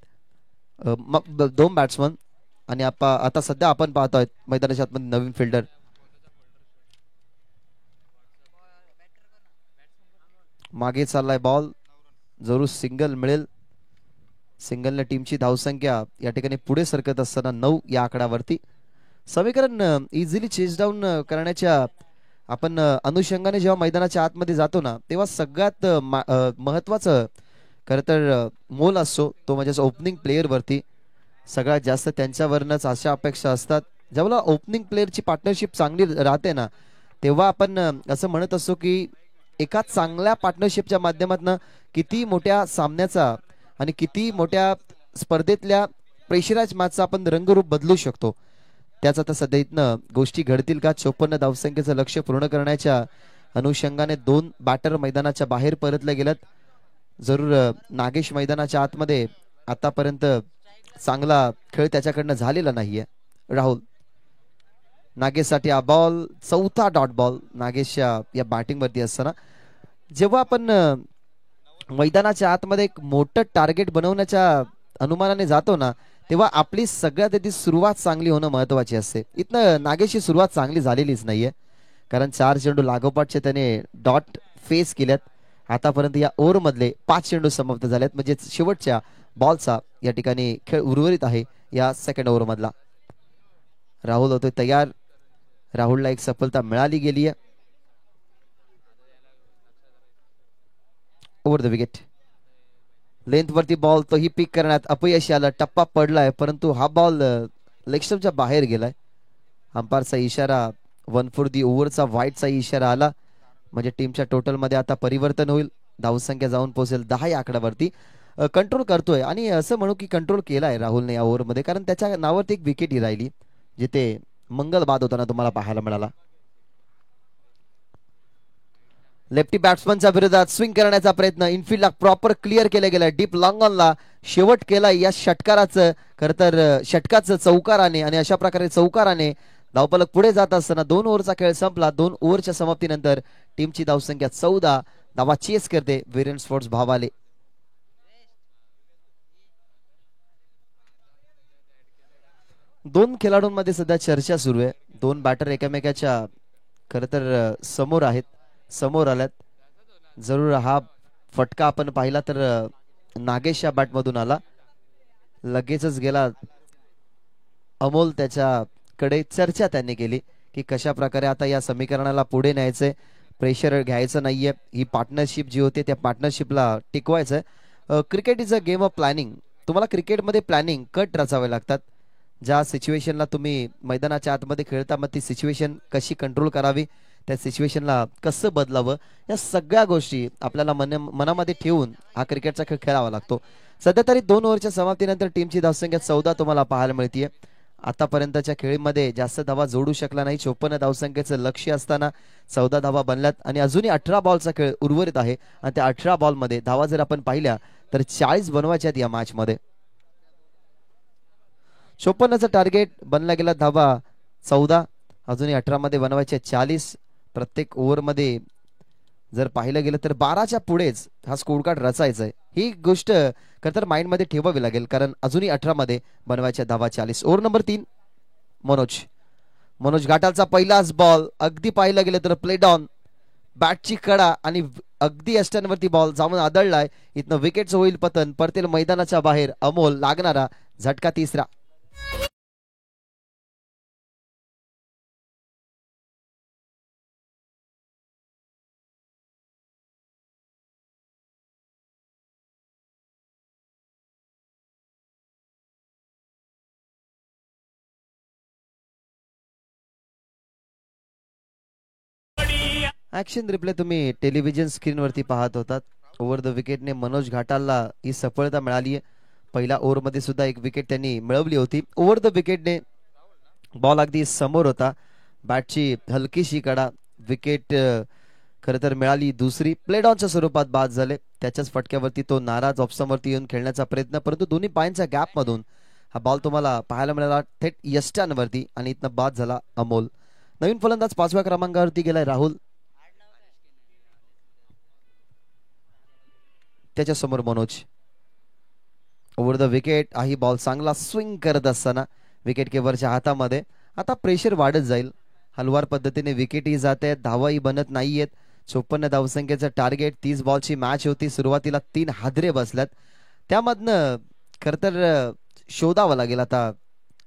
2 बॅट्समन, आणि आता सध्या आपण पाहतोय मैदानाच्या आतमध्ये नवीन फिल्डर. मागे चाललाय बॉल, जरूर सिंगल मिळेल. सिंगलने टीमची धावसंख्या या ठिकाणी पुढे सरकत असताना 9 या आकड्यावरती. समीकरण इझिली चेस डाऊन करण्याच्या आपण अनुषंगाने जेव्हा मैदानाच्या आतमध्ये जातो ना, तेव्हा सगळ्यात महत्वाचं खरं तर मोल असतो तो म्हणजे ओपनिंग प्लेअर वरती. सगळ्यात जास्त त्यांच्यावरनच अशा अपेक्षा असतात. जेव्हा ओपनिंग प्लेअरची पार्टनरशिप चांगली राहते ना, तेव्हा आपण असं म्हणत असतो की एका चांगल्या पार्टनरशिपच्या माध्यमातून किती मोठ्या सामन्याचा आणि किती मोठ्या स्पर्धेतल्या प्रेशराइज मॅचचा आपण रंगरूप बदलू शकतो. त्याच आता सध्या इथनं गोष्टी घडतील का? 54 धावसंख्येचं लक्ष्य पूर्ण करण्याच्या अनुषंगाने 2 बॅटर मैदानाच्या बाहेर परतले गेलेत. जरूर नागेश मैदानाच्या आतमध्ये आतापर्यंत चांगला खेळ त्याच्याकडनं झालेला नाहीये. राहुल नागेशसाठी हा बॉल, 4था डॉट बॉल नागेशच्या या बॅटिंग वरती असताना. जेव्हा आपण मैदानाच्या आतमध्ये एक मोठं टार्गेट बनवण्याच्या अनुमानाने जातो ना, तेव्हा आपली सगळ्यात आधी सुरुवात चांगली होणं महत्वाची असते. इथनं नागेशची सुरुवात चांगली झालेलीच नाहीये, कारण 4 चेंडू लागोपाठचे त्याने डॉट फेस केल्यात. आतापर्यंत या ओव्हर मधले 5 चेंडू समाप्त झालेत, म्हणजे शेवटच्या बॉलचा या ठिकाणी खेळ उर्वरित आहे या सेकंड ओव्हर मधला. राहुल होतोय तयार, राहुलला एक सफलता मिळाली गेली आहे. ओव्हर द विकेट, लेंथ वरती बॉल, तोही पिक करण्यात अपयश आलं. टप्पा पडलाय, परंतु हा बॉल लेगस्टम्पच्या बाहेर गेलाय. अंपायरचा इशारा 1 फॉर दी ओव्हरचा वाईटचा इशारा आला, म्हणजे टीमच्या टोटल मध्ये आता परिवर्तन होईल. धावसंख्या जाऊन पोहोचेल 10 या आकड्यावरती. कंट्रोल करतोय, आणि असं म्हणू की कंट्रोल केलाय राहुलने या ओव्हर मध्ये, कारण त्याच्या नावावरती एक विकेट ही राहिली जिथे मंगल बाद होताना तुम्हाला पाहायला मिळाला. लेफ्टी बॅट्समनच्या विरोधात स्विंग करण्याचा प्रयत्न, इनफिल्डला प्रॉपर क्लिअर केलं गेलं. डीप लॉंग ऑनला शेवट केला या षटकाराचं, खरं तर षटकाचं चौकाराने, आणि अशा प्रकारे चौकाराने धावफलक पुढे जात असताना 2 ओव्हरचा खेळ संपला. 2 ओव्हरच्या समाप्तीनंतर टीमची धावसंख्या 14 धावा चेस करते विरेन स्पोर्ट्स भावाले. दोन खेळाडूंमध्ये सध्या चर्चा सुरू आहे. 2 बॅटर एकमेकाच्या खरं तर समोर आल्यात. जरूर हा फटका आपण पाहिला तर नागेश या बॅटमधून आला, लगेचच गेला अमोल त्याच्याकडे. चर्चा त्यांनी केली की कशा प्रकारे आता या समीकरणाला पुढे न्यायचंय, प्रेशर घ्यायचं नाहीये, ही पार्टनरशिप जी होती त्या पार्टनरशिपला टिकवायचं. Cricket is a game of planning. तुम्हाला क्रिकेटमध्ये प्लॅनिंग कट रचावे लागतात. ज्या सिच्युएशनला तुम्ही मैदानाच्या आतमध्ये खेळता मग ती सिच्युएशन कशी कंट्रोल करावी, त्या सिच्युएशनला कसं बदलावं, या सगळ्या गोष्टी आपल्याला मनामध्ये ठेवून हा क्रिकेटचा खेळ खेळावा लागतो. सध्या तरी 2 ओव्हरच्या समाप्तीनंतर टीमची धावसंख्या 14 तुम्हाला पाहायला मिळतीये. आतापर्यंतच्या खेळीमध्ये जास्त धावा जोडू शकला नाही. 54 धावसंख्येचं लक्ष्य असताना 14 धावा बनल्यात आणि अजूनही 18 बॉलचा खेळ उर्वरित आहे आणि त्या 18 बॉलमध्ये धावा जर आपण पाहिल्या तर 40 बनवायच्या आहेत या मॅच मध्ये. 54चं टार्गेट बनला गेला, धावा 14, अजूनही 18 मध्ये बनवायचे 40. प्रत्येक ओव्हर मध्ये जर पाहिलं गेलं तर 12च्या पुढेच हा स्कोर कार्ड रचायचा आहे. ही गोष्ट खरं तर माइंड मध्ये ठेवावी लागेल कारण अजूनही 18 मध्ये बनवायच्या धावा 40. ओव्हर नंबर 3 मनोज घाटालचा पहिलाच बॉल, अगदी पाहिलं गेलं तर प्लेड ऑन, बॅटची कडा आणि अगदी यष्टांवरती बॉल जाऊन आदळलाय. इथनं विकेटचं होईल पतन, परतेल मैदानाच्या बाहेर. अमोल लागणारा झटका तिसरा. ऍक्शन रिप्ले तुम्ही टेलिव्हिजन स्क्रीनवरती पाहत होतात. ओव्हर द विकेटने मनोज घाटालला ही सफलता मिळाली आहे. पहिल्या ओव्हरमध्ये सुद्धा एक विकेट त्यांनी मिळवली होती. ओव्हर द विकेटने बॉल अगदी समोर होता, बॅटची हलकीशी कडा, विकेट खरं तर मिळाली दुसरी. प्लेड ऑनच्या स्वरूपात बाद झाले. त्याच्याच फटक्यावरती तो नाराज ऑप्शनवरती येऊन खेळण्याचा प्रयत्न, परंतु दोन्ही पायांच्या गॅप मधून हा बॉल तुम्हाला पाहायला मिळाला थेट यष्टांवरती आणि इथनं बाद झाला अमोल. नवीन फलंदाज 5व्या क्रमांकावरती गेलाय राहुल, त्याच्या समोर मनोज. ओव्हर द विकेट हाही बॉल चांगला स्विंग करत असताना विकेट किपरच्या हातामध्ये. आता प्रेशर वाढत जाईल, हलवार पद्धतीने विकेटही जात आहेत, धावाही बनत नाहीयेत. 54 धावसंख्येचं टार्गेट, 30 बॉलची मॅच होती. सुरुवातीला 3 हादरे बसल्यात, त्यामधनं खर तर शोधावा लागेल आता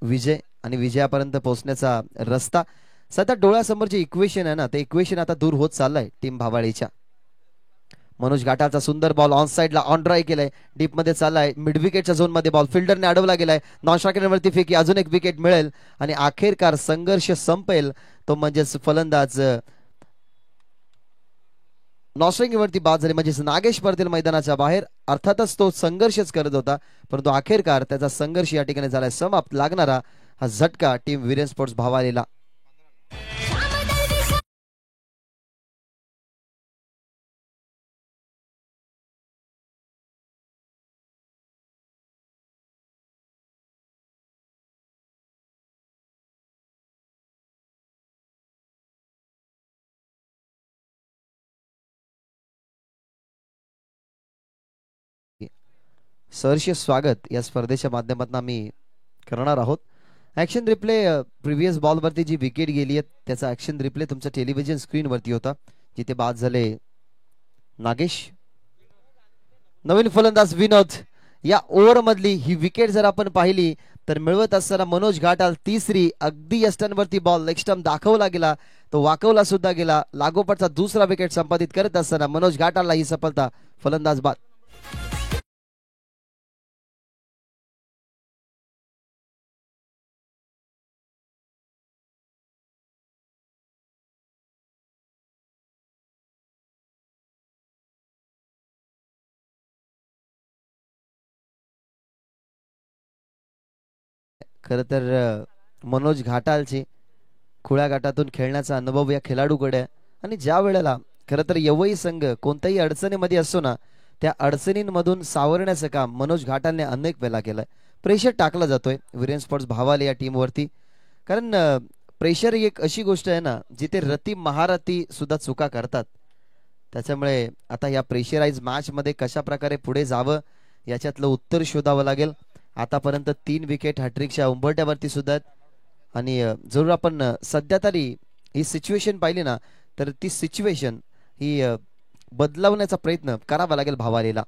विजय आणि विजयापर्यंत पोहोचण्याचा रस्ता. सध्या डोळ्यासमोर जे इक्वेशन आहे ना, ते इक्वेशन आता दूर होत चाललंय टीम भावाळीच्या. मनोज घाटालचा सुंदर बॉल ऑन साइडला ऑन ड्राईव्ह केलाय, डीप मध्ये चाललाय, मिड विकेटच्या झोन मध्ये बॉल फिल्डरने अडवला गेलाय. नॉन स्ट्रायकरवरती फेकी, अजून एक विकेट मिळेल आणि अखेरकार संघर्ष संपेल, तो म्हणजेच फलंदाज नॉस्ट्रिंगवरती बाद झाले, म्हणजेच नागेश परतेल मैदानाच्या बाहेर. अर्थातच तो संघर्षच करत होता, परंतु अखेरकार त्याचा संघर्ष या ठिकाणी झालाय समाप्त. लागणारा हा झटका टीम वीरेन स्पोर्ट्स भावालीला. सहर्ष स्वागत या स्पर्धेच्या माध्यमातून आम्ही करणार आहोत. ऍक्शन रिप्ले प्रिव्हियस बॉलवरती जी विकेट गेली आहे त्याचा ऍक्शन रिप्ले तुमच्या टेलिव्हिजन स्क्रीनवरती होता, जिथे बाद झाले नागेश. नवीन फलंदाज विनोद. या ओव्हर मधली ही विकेट जर आपण पाहिली तर मिळवत असताना मनोज घाटाल तिसरी, अगदी यष्टांवरती बॉल लेग स्टंप दाखवला गेला, तो वाकवला सुद्धा गेला. लागोपाठचा दुसरा विकेट संपादित करत असताना मनोज घाटालला ही सफलता. फलंदाज बाद. खर तर मनोज घाटालचे खुळ्या घाटातून खेळण्याचा अनुभव या खेळाडूकडे आहे आणि ज्या वेळेला खर तर यवई संघ कोणत्याही अडचणीमध्ये असतो ना, त्या अडचणींमधून सावरण्याचं काम मनोज घाटालने अनेक वेळा केलंय. प्रेशर टाकला जातोय वीरेन स्पोर्ट्स भावाले या टीमवरती, कारण प्रेशर ही एक अशी गोष्ट आहे ना जिथे रती महारथी सुद्धा चुका करतात. त्याच्यामुळे आता या प्रेशराइज मॅच मध्ये कशा प्रकारे पुढे जावं याच्यातलं उत्तर शोधावं लागेल. आतापर्यंत 3 विकेट हॅट्रिकच्या उंबरट्यावरती सुद्धा आणि जरूर आपण सध्या तरी ही सिच्युएशन पाहिली ना तर ती सिच्युएशन ही बदलवण्याचा प्रयत्न करावा लागेल भावालीला.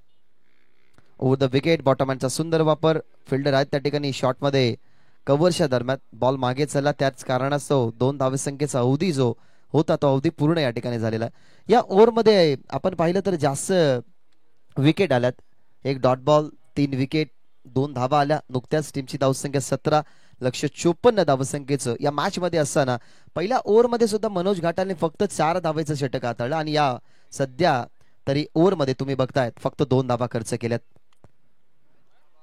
ओव्हर द विकेट बॉटमॅनचा सुंदर वापर, फिल्डर आहेत त्या ठिकाणी शॉट मध्ये कव्हरच्या दरम्यान बॉल मागे चालला, त्याच कारणास्तव 2 धावसंख्येचा अवधी जो होता तो अवधी पूर्ण या ठिकाणी झालेला आहे. या ओव्हरमध्ये आपण पाहिलं तर जास्त विकेट आल्यात. एक डॉट बॉल, 3 विकेट, 2 धावा आल्या. नुकत्याच टीमची धावसंख्या 17,54,000 धावसंख्येचं या मॅच मध्ये असताना पहिल्या ओव्हरमध्ये सुद्धा मनोज घाटालने फक्त 4 धावेचं षटक हाताळलं आणि या सध्या तरी ओव्हरमध्ये तुम्ही बघताय फक्त 2 धावा खर्च केल्यात.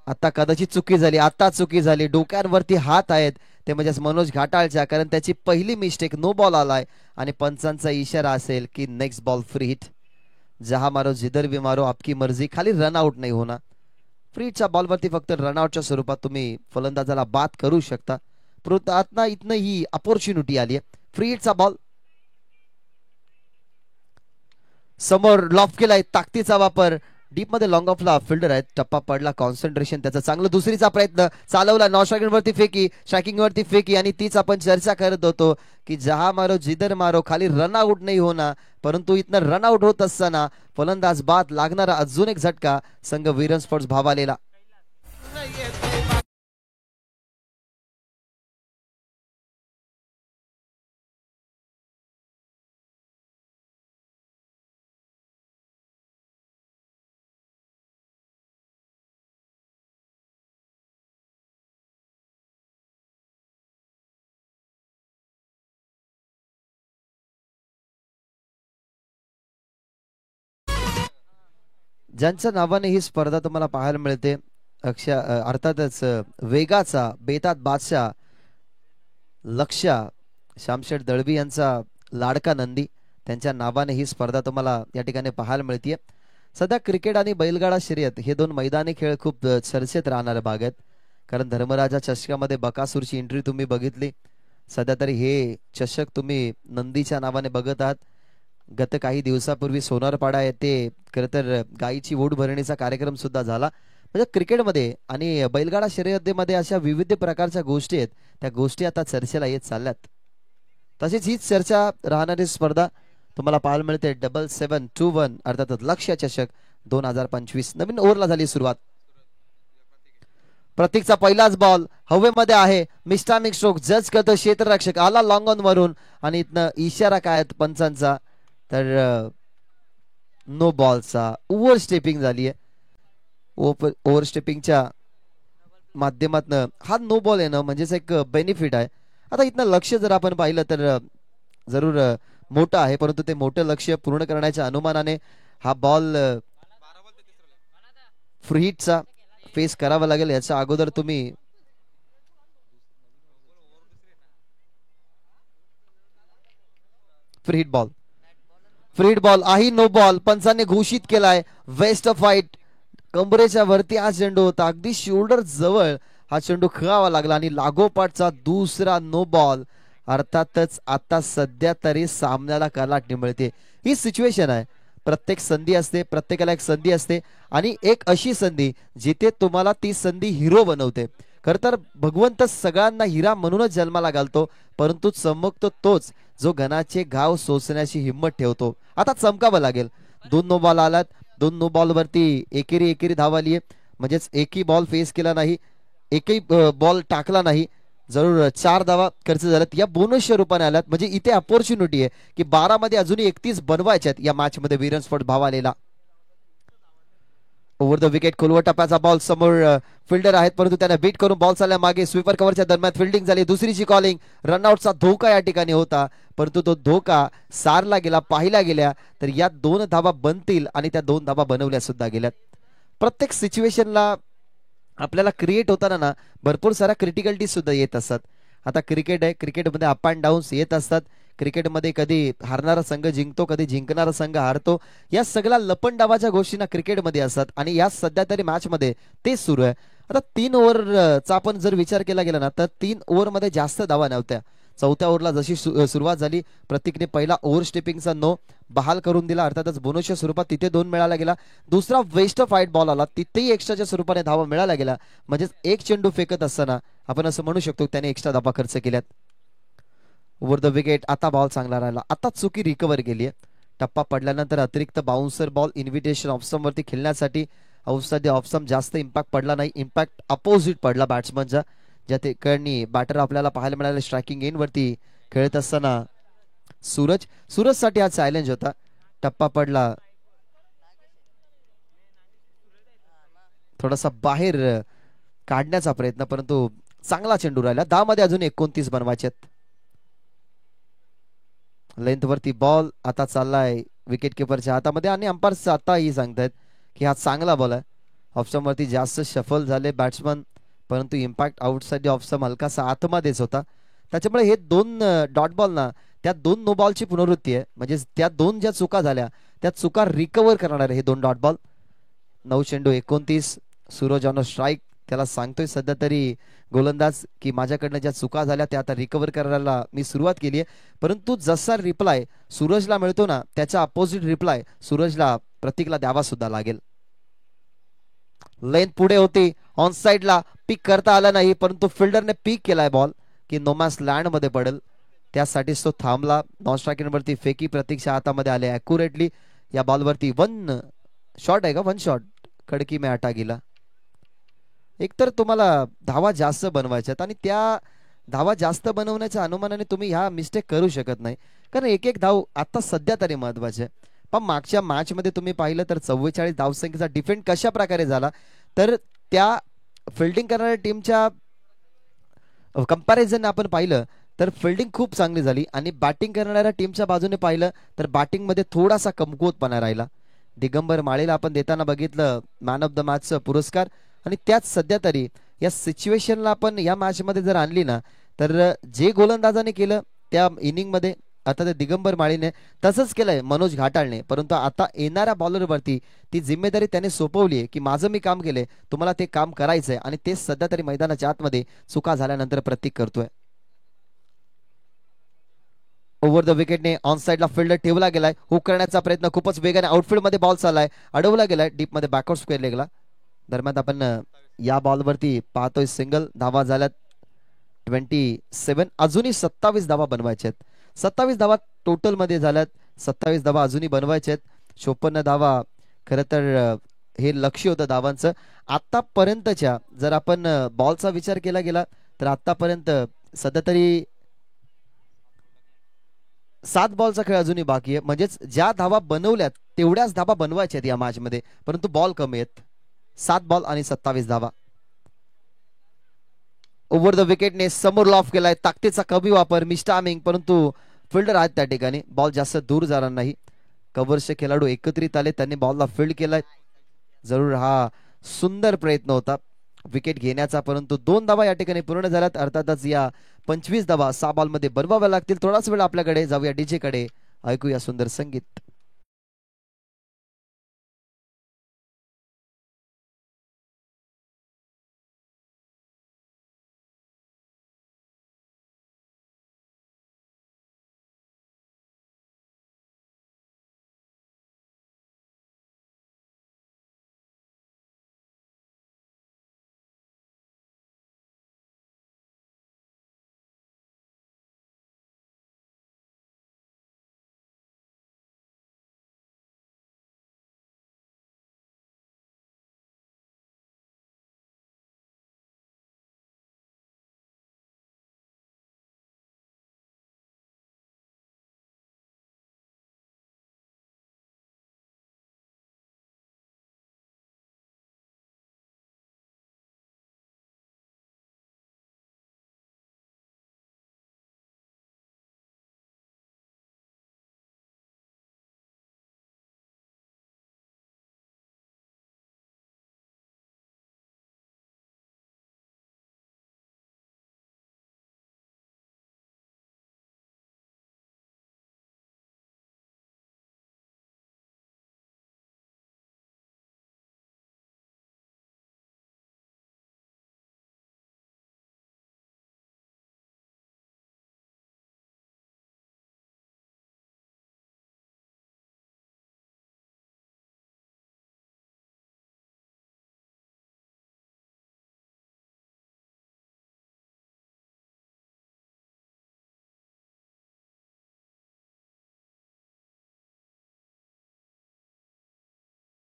आता कदाचित चुकी झाली, आता चुकी झाली. डोक्यांवरती हात आहेत ते म्हणजेच मनोज घाटाळच्या, कारण त्याची पहिली मिस्टेक. नो बॉल आलाय आणि पंचांचा इशारा असेल की नेक्स्ट बॉल फ्री हिट. जहा मारो जिधर भी मारो आपकी मर्जी, खाली रनआउट नाही होणार. फ्री हिटच्या बॉलवरती फक्त रनआउटच्या स्वरूपात तुम्ही फलंदाजाला बाद करू शकता. परंतु आता इथनं ही अपॉर्च्युनिटी आली आहे. फ्री हिटचा बॉल समोर लॉफ केलाय, ताकदीचा वापर. डीप मध्ये लॉंग ऑफला फिल्डर आहेत. टप्पा पडला, कॉन्सन्ट्रेशन त्याचं चांगलं. दुसरीचा प्रयत्न चालवला, नॉन स्ट्रायकिंग वरती फेकी, स्ट्रायकिंग वरती फेकी आणि तीच आपण चर्चा करत होतो की जहा मारो जिधर मारो, खाली रनआउट नाही होणार. परंतु इथनं रनआउट होत असताना फलंदाज बाद, लागणारा अजून एक झटका संघ विरन स्पोर्ट्स भावालेला. ज्यांच्या नावाने ही स्पर्धा तुम्हाला पाहायला मिळते, अर्थातच वेगाचा बेतात बादशाह लक्ष्या श्यामशेठ दळवी यांचा लाडका नंदी, त्यांच्या नावाने ही स्पर्धा तुम्हाला या ठिकाणी पाहायला मिळते. सध्या क्रिकेट आणि बैलगाडा शर्यत हे 2 मैदानी खेळ खूप चर्चेत राहणारे भाग आहेत. कारण धर्मराजा चषकामध्ये बकासूरची एंट्री तुम्ही बघितली. सध्या तरी हे चषक तुम्ही नंदीच्या नावाने बघत आहात. गत काही दिवसापूर्वी सोनारपाडा येथे खरं तर गायीची ओढ भरणीचा कार्यक्रम सुद्धा झाला. म्हणजे क्रिकेटमध्ये आणि बैलगाडा शर्यतीमध्ये अशा विविध प्रकारच्या गोष्टी आहेत, त्या गोष्टी आता चर्चेला येत चालल्यात. तसेच हीच चर्चा राहणारी स्पर्धा तुम्हाला पाहायला मिळते 7721 अर्थातच लक्ष्य चषक 2025. नवीन ओव्हरला झाली सुरुवात. प्रतीकचा पहिलाच बॉल हवेमध्ये आहे. मिस्टामिक स्ट्रोक जज करतो क्षेत्ररक्षक, आला लॉंग ऑन वरून आणि इथनं इशारा काय पंचांचा, तर नो बॉलचा. ओव्हर स्टेपिंग झाली आहे. ओव्हर स्टेपिंगच्या माध्यमातून हा नो बॉल येणं म्हणजेच एक बेनिफिट आहे. आता इथनं लक्ष जर आपण पाहिलं तर जरूर मोठं आहे, परंतु ते मोठं लक्ष्य पूर्ण करण्याच्या अनुमानाने हा बॉल फ्री हिटचा फेस करावा लागेल. याच्या अगोदर तुम्ही फ्री हिट बॉल आहे, नो बॉल पंचांनी घोषित केलाय. वेस्ट फाईट कंबरेच्या वरती हा चेंडू होता, अगदी शोल्डर जवळ हा चेंडू खेळावा लागला आणि लागोपाठचा दुसरा नो बॉल. अर्थातच आता सध्या तरी सामन्याला कलाटणी मिळते. ही सिच्युएशन आहे. प्रत्येक संधी असते, प्रत्येकाला एक संधी असते आणि एक अशी संधी जिथे तुम्हाला ती संधी हिरो बनवते. खर तर भगवंत सगळ्यांना हिरा म्हणूनच जन्माला घालतो, परंतु चमकतो तोच जो घनाचे घाव सोसण्याची हिंमत ठेवतो. आता चमकावं लागेल. 2 नो बॉल आलात. 2 नो बॉल वरती एकेरी धाव आली आहे. म्हणजेच एकही बॉल फेस केला नाही, एकही बॉल टाकला नाही. जरूर 4 धावा खर्च झाल्यात. या बोनसच्या रूपाने आल्यात. म्हणजे इथे अपॉर्च्युनिटी आहे की 12 मध्ये अजूनही 31 बनवायच्यात या मॅच मध्ये. विरन स्पोर्ट्स भाव आलेला. ओव्हर द विकेट खोलवर टप्प्याचा बॉल. समोर फिल्डर आहेत परंतु त्यांना बीट करून बॉल चालल्या मागे. स्वीपर कव्हरच्या दरम्यान फिल्डिंग झाली. दुसरीची कॉलिंग. रनआउटचा धोका या ठिकाणी होता, परंतु तो धोका सारला गेला, पाहिला गेल्या तर या 2 धावा बनतील आणि त्या 2 धावा बनवल्या सुद्धा गेल्यात. प्रत्येक सिच्युएशनला आपल्याला क्रिएट होताना ना भरपूर साऱ्या क्रिटिकलिटी सुद्धा येत असतात. आता क्रिकेट आहे, क्रिकेटमध्ये अप अँड डाऊन्स येत असतात. क्रिकेटमध्ये कधी हारणारा संघ जिंकतो, कधी जिंकणारा संघ हारतो. या सगळ्या लपंडावाच्या गोष्टींना क्रिकेटमध्ये असतात आणि या सध्या तरी मॅच मध्ये तेच सुरू आहे. आता 3 ओव्हरचा आपण जर विचार केला गेला ना तर 3 ओव्हरमध्ये जास्त धावा नव्हत्या. 4थ्या ओव्हरला जशी सुरुवात झाली, प्रतीकने पहिला ओव्हर स्टेपिंगचा नो बहाल करून दिला. अर्थातच बोनसच्या स्वरूपात तिथे 2 मिळाला गेला. दुसरा वेस्ट फाईट बॉल आला, तिथेही एक्स्ट्राच्या स्वरूपाने धावा मिळाला गेला. म्हणजेच एक चेंडू फेकत असताना आपण असं म्हणू शकतो त्याने एक्स्ट्रा धावा खर्च केल्यात. Over the wicket. आता बॉल चांगला राहिला. आता चुकी रिकव्हर केली आहे. टप्पा पडल्यानंतर अतिरिक्त बाउन्सर बॉल इन्व्हिटेशन ऑफस्टम वरती खेळण्यासाठी. सध्या ऑफस्टम जास्त इम्पॅक्ट पडला नाही, इम्पॅक्ट अपोजिट पडला बॅट्समनचा. ज्या ठिकाणी बॅटर आपल्याला पाहायला मिळाले स्ट्रायकिंग एंड वरती खेळत असताना सूरज साठी आज चॅलेंज होता. टप्पा पडला, थोडासा बाहेर काढण्याचा प्रयत्न, परंतु चांगला चेंडू राहिला. 10 मध्ये अजून 29 बनवायचे. लेंथ वरती बॉल आता चाललाय विकेट किपरच्या हातामध्ये आणि अंपायर्स आताही सांगतायत की हा चांगला बॉल आहे. ऑफस्टम वरती जास्त शफल झाले बॅट्समन, परंतु इम्पॅक्ट आउटसाइड ऑफस्टम हलकासा आतमध्येच होता. त्याच्यामुळे हे 2 डॉट बॉल ना, त्या 2 नो बॉलची पुनरावृत्ती आहे. म्हणजे त्या 2 ज्या चुका झाल्या त्या चुका रिकव्हर करणार हे 2 डॉट बॉल. 9 चेंडू 29. Suraj on strike. त्याला सांगतोय सध्या तरी गोलंदाज की माझ्याकडनं ज्या चुका झाल्या त्या आता रिकव्हर करायला मी सुरुवात केली आहे. परंतु जसा रिप्लाय सूरजला मिळतो ना, त्याच्या अपोजिट रिप्लाय सूरजला प्रतीकला द्यावा सुद्धा लागेल. लेंथ पुढे होती, ऑन साइडला पिक करता आला नाही, परंतु फिल्डरने पिक केलाय बॉल की नोमॅस लँड मध्ये पडेल, त्यासाठीच तो थांबला. नॉन स्ट्रायकिंग वरती फेकी प्रतीकच्या हातामध्ये आले अॅक्युरेटली. या बॉलवरती 1 शॉट आहे का, 1 शॉट कडकी में आटा गेला. एकतर तुम्हाला धावा जास्त बनवायच्यात आणि त्या धावा जास्त बनवण्याच्या अनुमानाने तुम्ही ह्या मिस्टेक करू शकत नाही, कारण एक एक धाव आता सध्या तरी महत्वाचे. पण मागच्या मॅच मध्ये तुम्ही पाहिलं तर 44 धावसंख्येचा डिफेंड कशा प्रकारे झाला, तर त्या फिल्डिंग करणाऱ्या टीमच्या कंपॅरिझन आपण पाहिलं तर फिल्डिंग खूप चांगली झाली आणि बॅटिंग करणाऱ्या टीमच्या बाजूने पाहिलं तर बॅटिंग मध्ये थोडासा कमकुवतपणा राहिला. दिगंबर माळीला आपण देताना बघितलं मॅन ऑफ द मॅचचा पुरस्कार, आणि त्याच सध्या तरी या सिच्युएशनला आपण या मॅच मध्ये जर आणली ना, तर जे गोलंदाजाने केलं त्या इनिंग मध्ये आता ते दिगंबर माळीने तसंच केलंय मनोज घाटाळने, परंतु आता येणाऱ्या बॉलरवरती ती जिम्मेदारी त्याने सोपवली आहे की माझं मी काम केलंय, तुम्हाला ते काम करायचंय, आणि ते सध्या तरी मैदानाच्या आतमध्ये चुका झाल्यानंतर प्रतीक करतोय. ओव्हर द विकेटने ऑन साइडला फिल्डर ठेवला गेलाय, हुक करण्याचा प्रयत्न खूपच वेगाने आउटफील्ड मध्ये बॉल चाललाय, अडवला गेलाय डीप मध्ये बॅकआउट स्क्वेअर लेगला. दरम्यान आपण या बॉलवरती पाहतोय सिंगल. धावा झाल्यात 27. अजूनही 27 धावा बनवायच्या आहेत. 27 धावा टोटल मध्ये झाल्यात, 27 धावा अजूनही बनवायच्या आहेत. 54 धावा खरं तर हे लक्ष्य होतं धावांचं आतापर्यंतच्या. जर आपण बॉलचा विचार केला गेला तर आतापर्यंत सध्या तरी 7 बॉलचा खेळ अजूनही बाकी आहे, म्हणजेच ज्या धावा बनवल्यात तेवढ्याच धावा बनवायच्या आहेत या मॅच मध्ये, परंतु बॉल कमी आहेत. 7 बॉल आणि 27 धावा. ओव्हर द विकेटने समोर लॉफ केलाय, ताकदीचा कमी वापर मिस्टामिंग, परंतु फिल्डर आहेत त्या ठिकाणी, बॉल जास्त दूर जाणार नाही. कव्हर्सचे खेळाडू एकत्रित आले, त्यांनी बॉलला फील्ड केलाय. जरूर हा सुंदर प्रयत्न होता विकेट घेण्याचा, परंतु 2 धावा या ठिकाणी पूर्ण झाल्यात. अर्थातच या 25 धावा 6 बॉल मध्ये बनवाव्या लागतील. थोडाच वेळ आपल्याकडे जाऊया डीजे कडे, ऐकूया सुंदर संगीत.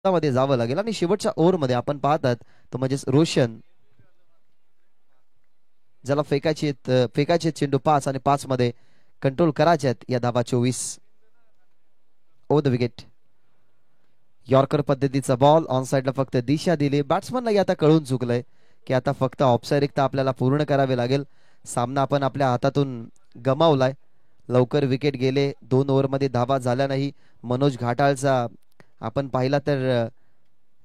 मध्ये जावं लागेल आणि शेवटच्या ओव्हर मध्ये आपण पाहतात तो म्हणजेच रोशन ज्याला फेकायचे चेंडू 5 आणि 5 मध्ये कंट्रोल करायचे आहेत या धावा 24. Over the wicket. यॉर्कर पद्धतीचा बॉल ऑन साइडला फक्त दिशा दिली. बॅट्समनलाही आता कळून चुकलंय की आता फक्त ऑफसाईड रिक्त आपल्याला पूर्ण करावे लागेल. सामना आपण आपल्या हातातून गमावलाय. लवकर विकेट गेले. 2 ओव्हरमध्ये धावा झाल्या नाही. मनोज घाटाळचा आपण पाहिला तर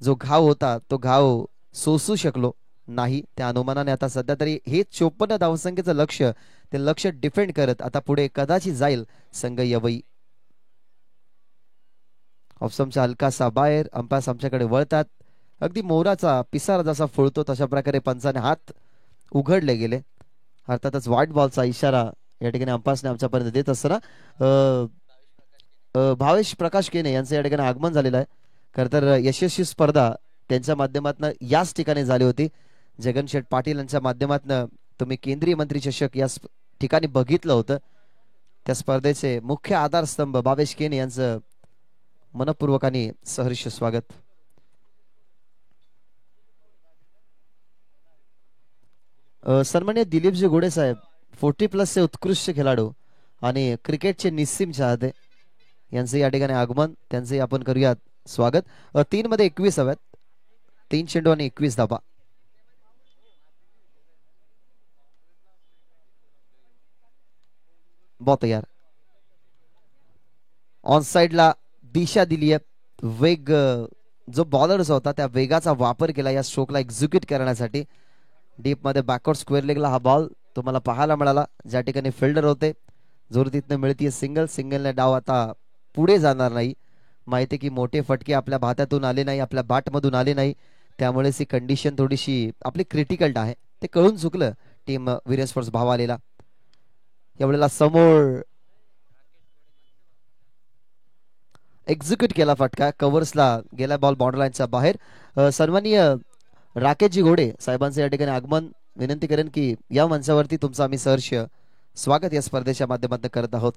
जो घाव होता तो घाव सोसू शकलो नाही. त्या अनुमानाने आता सध्या तरी हे 54 धावसंख्येचं लक्ष डिफेंड करत आता पुढे कदाचित जाईल संघ यवई. ऑफसमचा हलकासा बाहेर. अंपायर्स आमच्याकडे वळतात. अगदी मोराचा पिसारा जसा फुलतो तशा प्रकारे पंचाने हात उघडले गेले. अर्थातच व्हाईट बॉलचा इशारा या ठिकाणी अंपायर्सने आमच्यापर्यंत देत असताना भावेश प्रकाश केने यांचं या ठिकाणी आगमन झालेलं आहे. खरं तर यशस्वी स्पर्धा त्यांच्या माध्यमातून याच ठिकाणी झाली होती. जगनशेठ पाटील यांच्या माध्यमातून तुम्ही केंद्रीय मंत्री चषक या ठिकाणी बघितलं होतं. त्या स्पर्धेचे मुख्य आधारस्तंभ भावेश केने यांचं मनपूर्वक आणि सहर्ष स्वागत. सन्माननीय दिलीपजी गोडे साहेब 40+ चे उत्कृष्ट खेळाडू आणि क्रिकेटचे निस्सीम चाहते यांचे या ठिकाणी आगमन. त्यांचे आपण करूयात स्वागत. 3 मध्ये 21 हव्यात. 3 चेंडू आणि 21 धाबा. बॉल तयार. ऑन साइडला दिशा दिली आहे. वेग जो बॉलरचा होता त्या वेगाचा वापर केला या स्ट्रोकला एक्झिक्यूट करण्यासाठी. डीप मध्ये बॅकवर्ड स्क्वेअर लेगला हा बॉल तुम्हाला पाहायला मिळाला. ज्या ठिकाणी फिल्डर होते जोर तिथनं मिळतीये सिंगलने डाव आता पुढे जाणार नाही. माहिती की मोठे फटके आपल्या भात्यातून आले नाही, आपल्या बॅटमधून आले नाही. त्यामुळेच ही कंडिशन थोडीशी आपली क्रिटिकल आहे. ते कळून चुकलं टीम वीरेन स्पोर्ट्स भावालेला. यावेळेला समोर एक्झिक्यूट केला फटका. कव्हर्सला गेला बॉल बॉर्डर लाईनच्या बाहेर. सन्माननीय राकेशजी घोडे साहेबांचं या ठिकाणी आगमन. विनंती करेन की या मंचावरती तुमचं आम्ही सहर्ष स्वागत या स्पर्धेच्या माध्यमातून करत आहोत.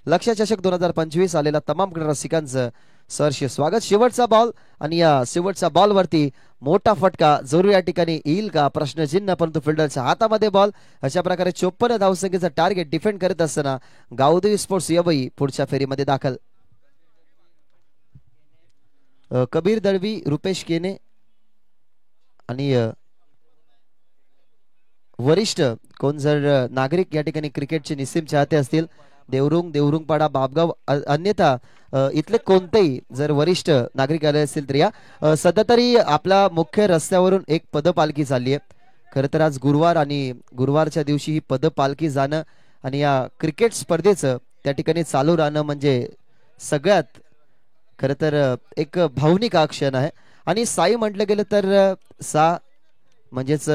लक्ष्य चषक 2025 आलेला तमाम क्रीडा रसिकांचं सहर्ष स्वागत. शेवटचा बॉल आणि या शेवटच्या बॉलवरती मोठा फटका जरूर या ठिकाणी येईल का प्रश्नचिन्ह, परंतु फिल्डरच्या हातामध्ये बॉल. अशा प्रकारे 54 धावसंख्येचं टार्गेट डिफेंड करत असताना गावदेवी स्पोर्ट्स यवई पुढच्या फेरीमध्ये दाखल. कबीर दळवी, रुपेश केने आणि वरिष्ठ कोण जर नागरिक या ठिकाणी क्रिकेटचे निस्सीम चाहते असतील देवरुंगपाडा बाबगाव अन्यथा इथले कोणतेही जर वरिष्ठ नागरिक आले असतील तर या. सध्या तरी आपल्या मुख्य रस्त्यावरून एक पदपालखी चालली आहे. खरं तर आज गुरुवार आणि गुरुवारच्या दिवशी ही पदपालखी जाणं आणि या क्रिकेट स्पर्धेचं त्या ठिकाणी चालू राहणं म्हणजे सगळ्यात खरं तर एक भावनिक क्षण आहे. आणि साई म्हटलं गेलं तर सा म्हणजेच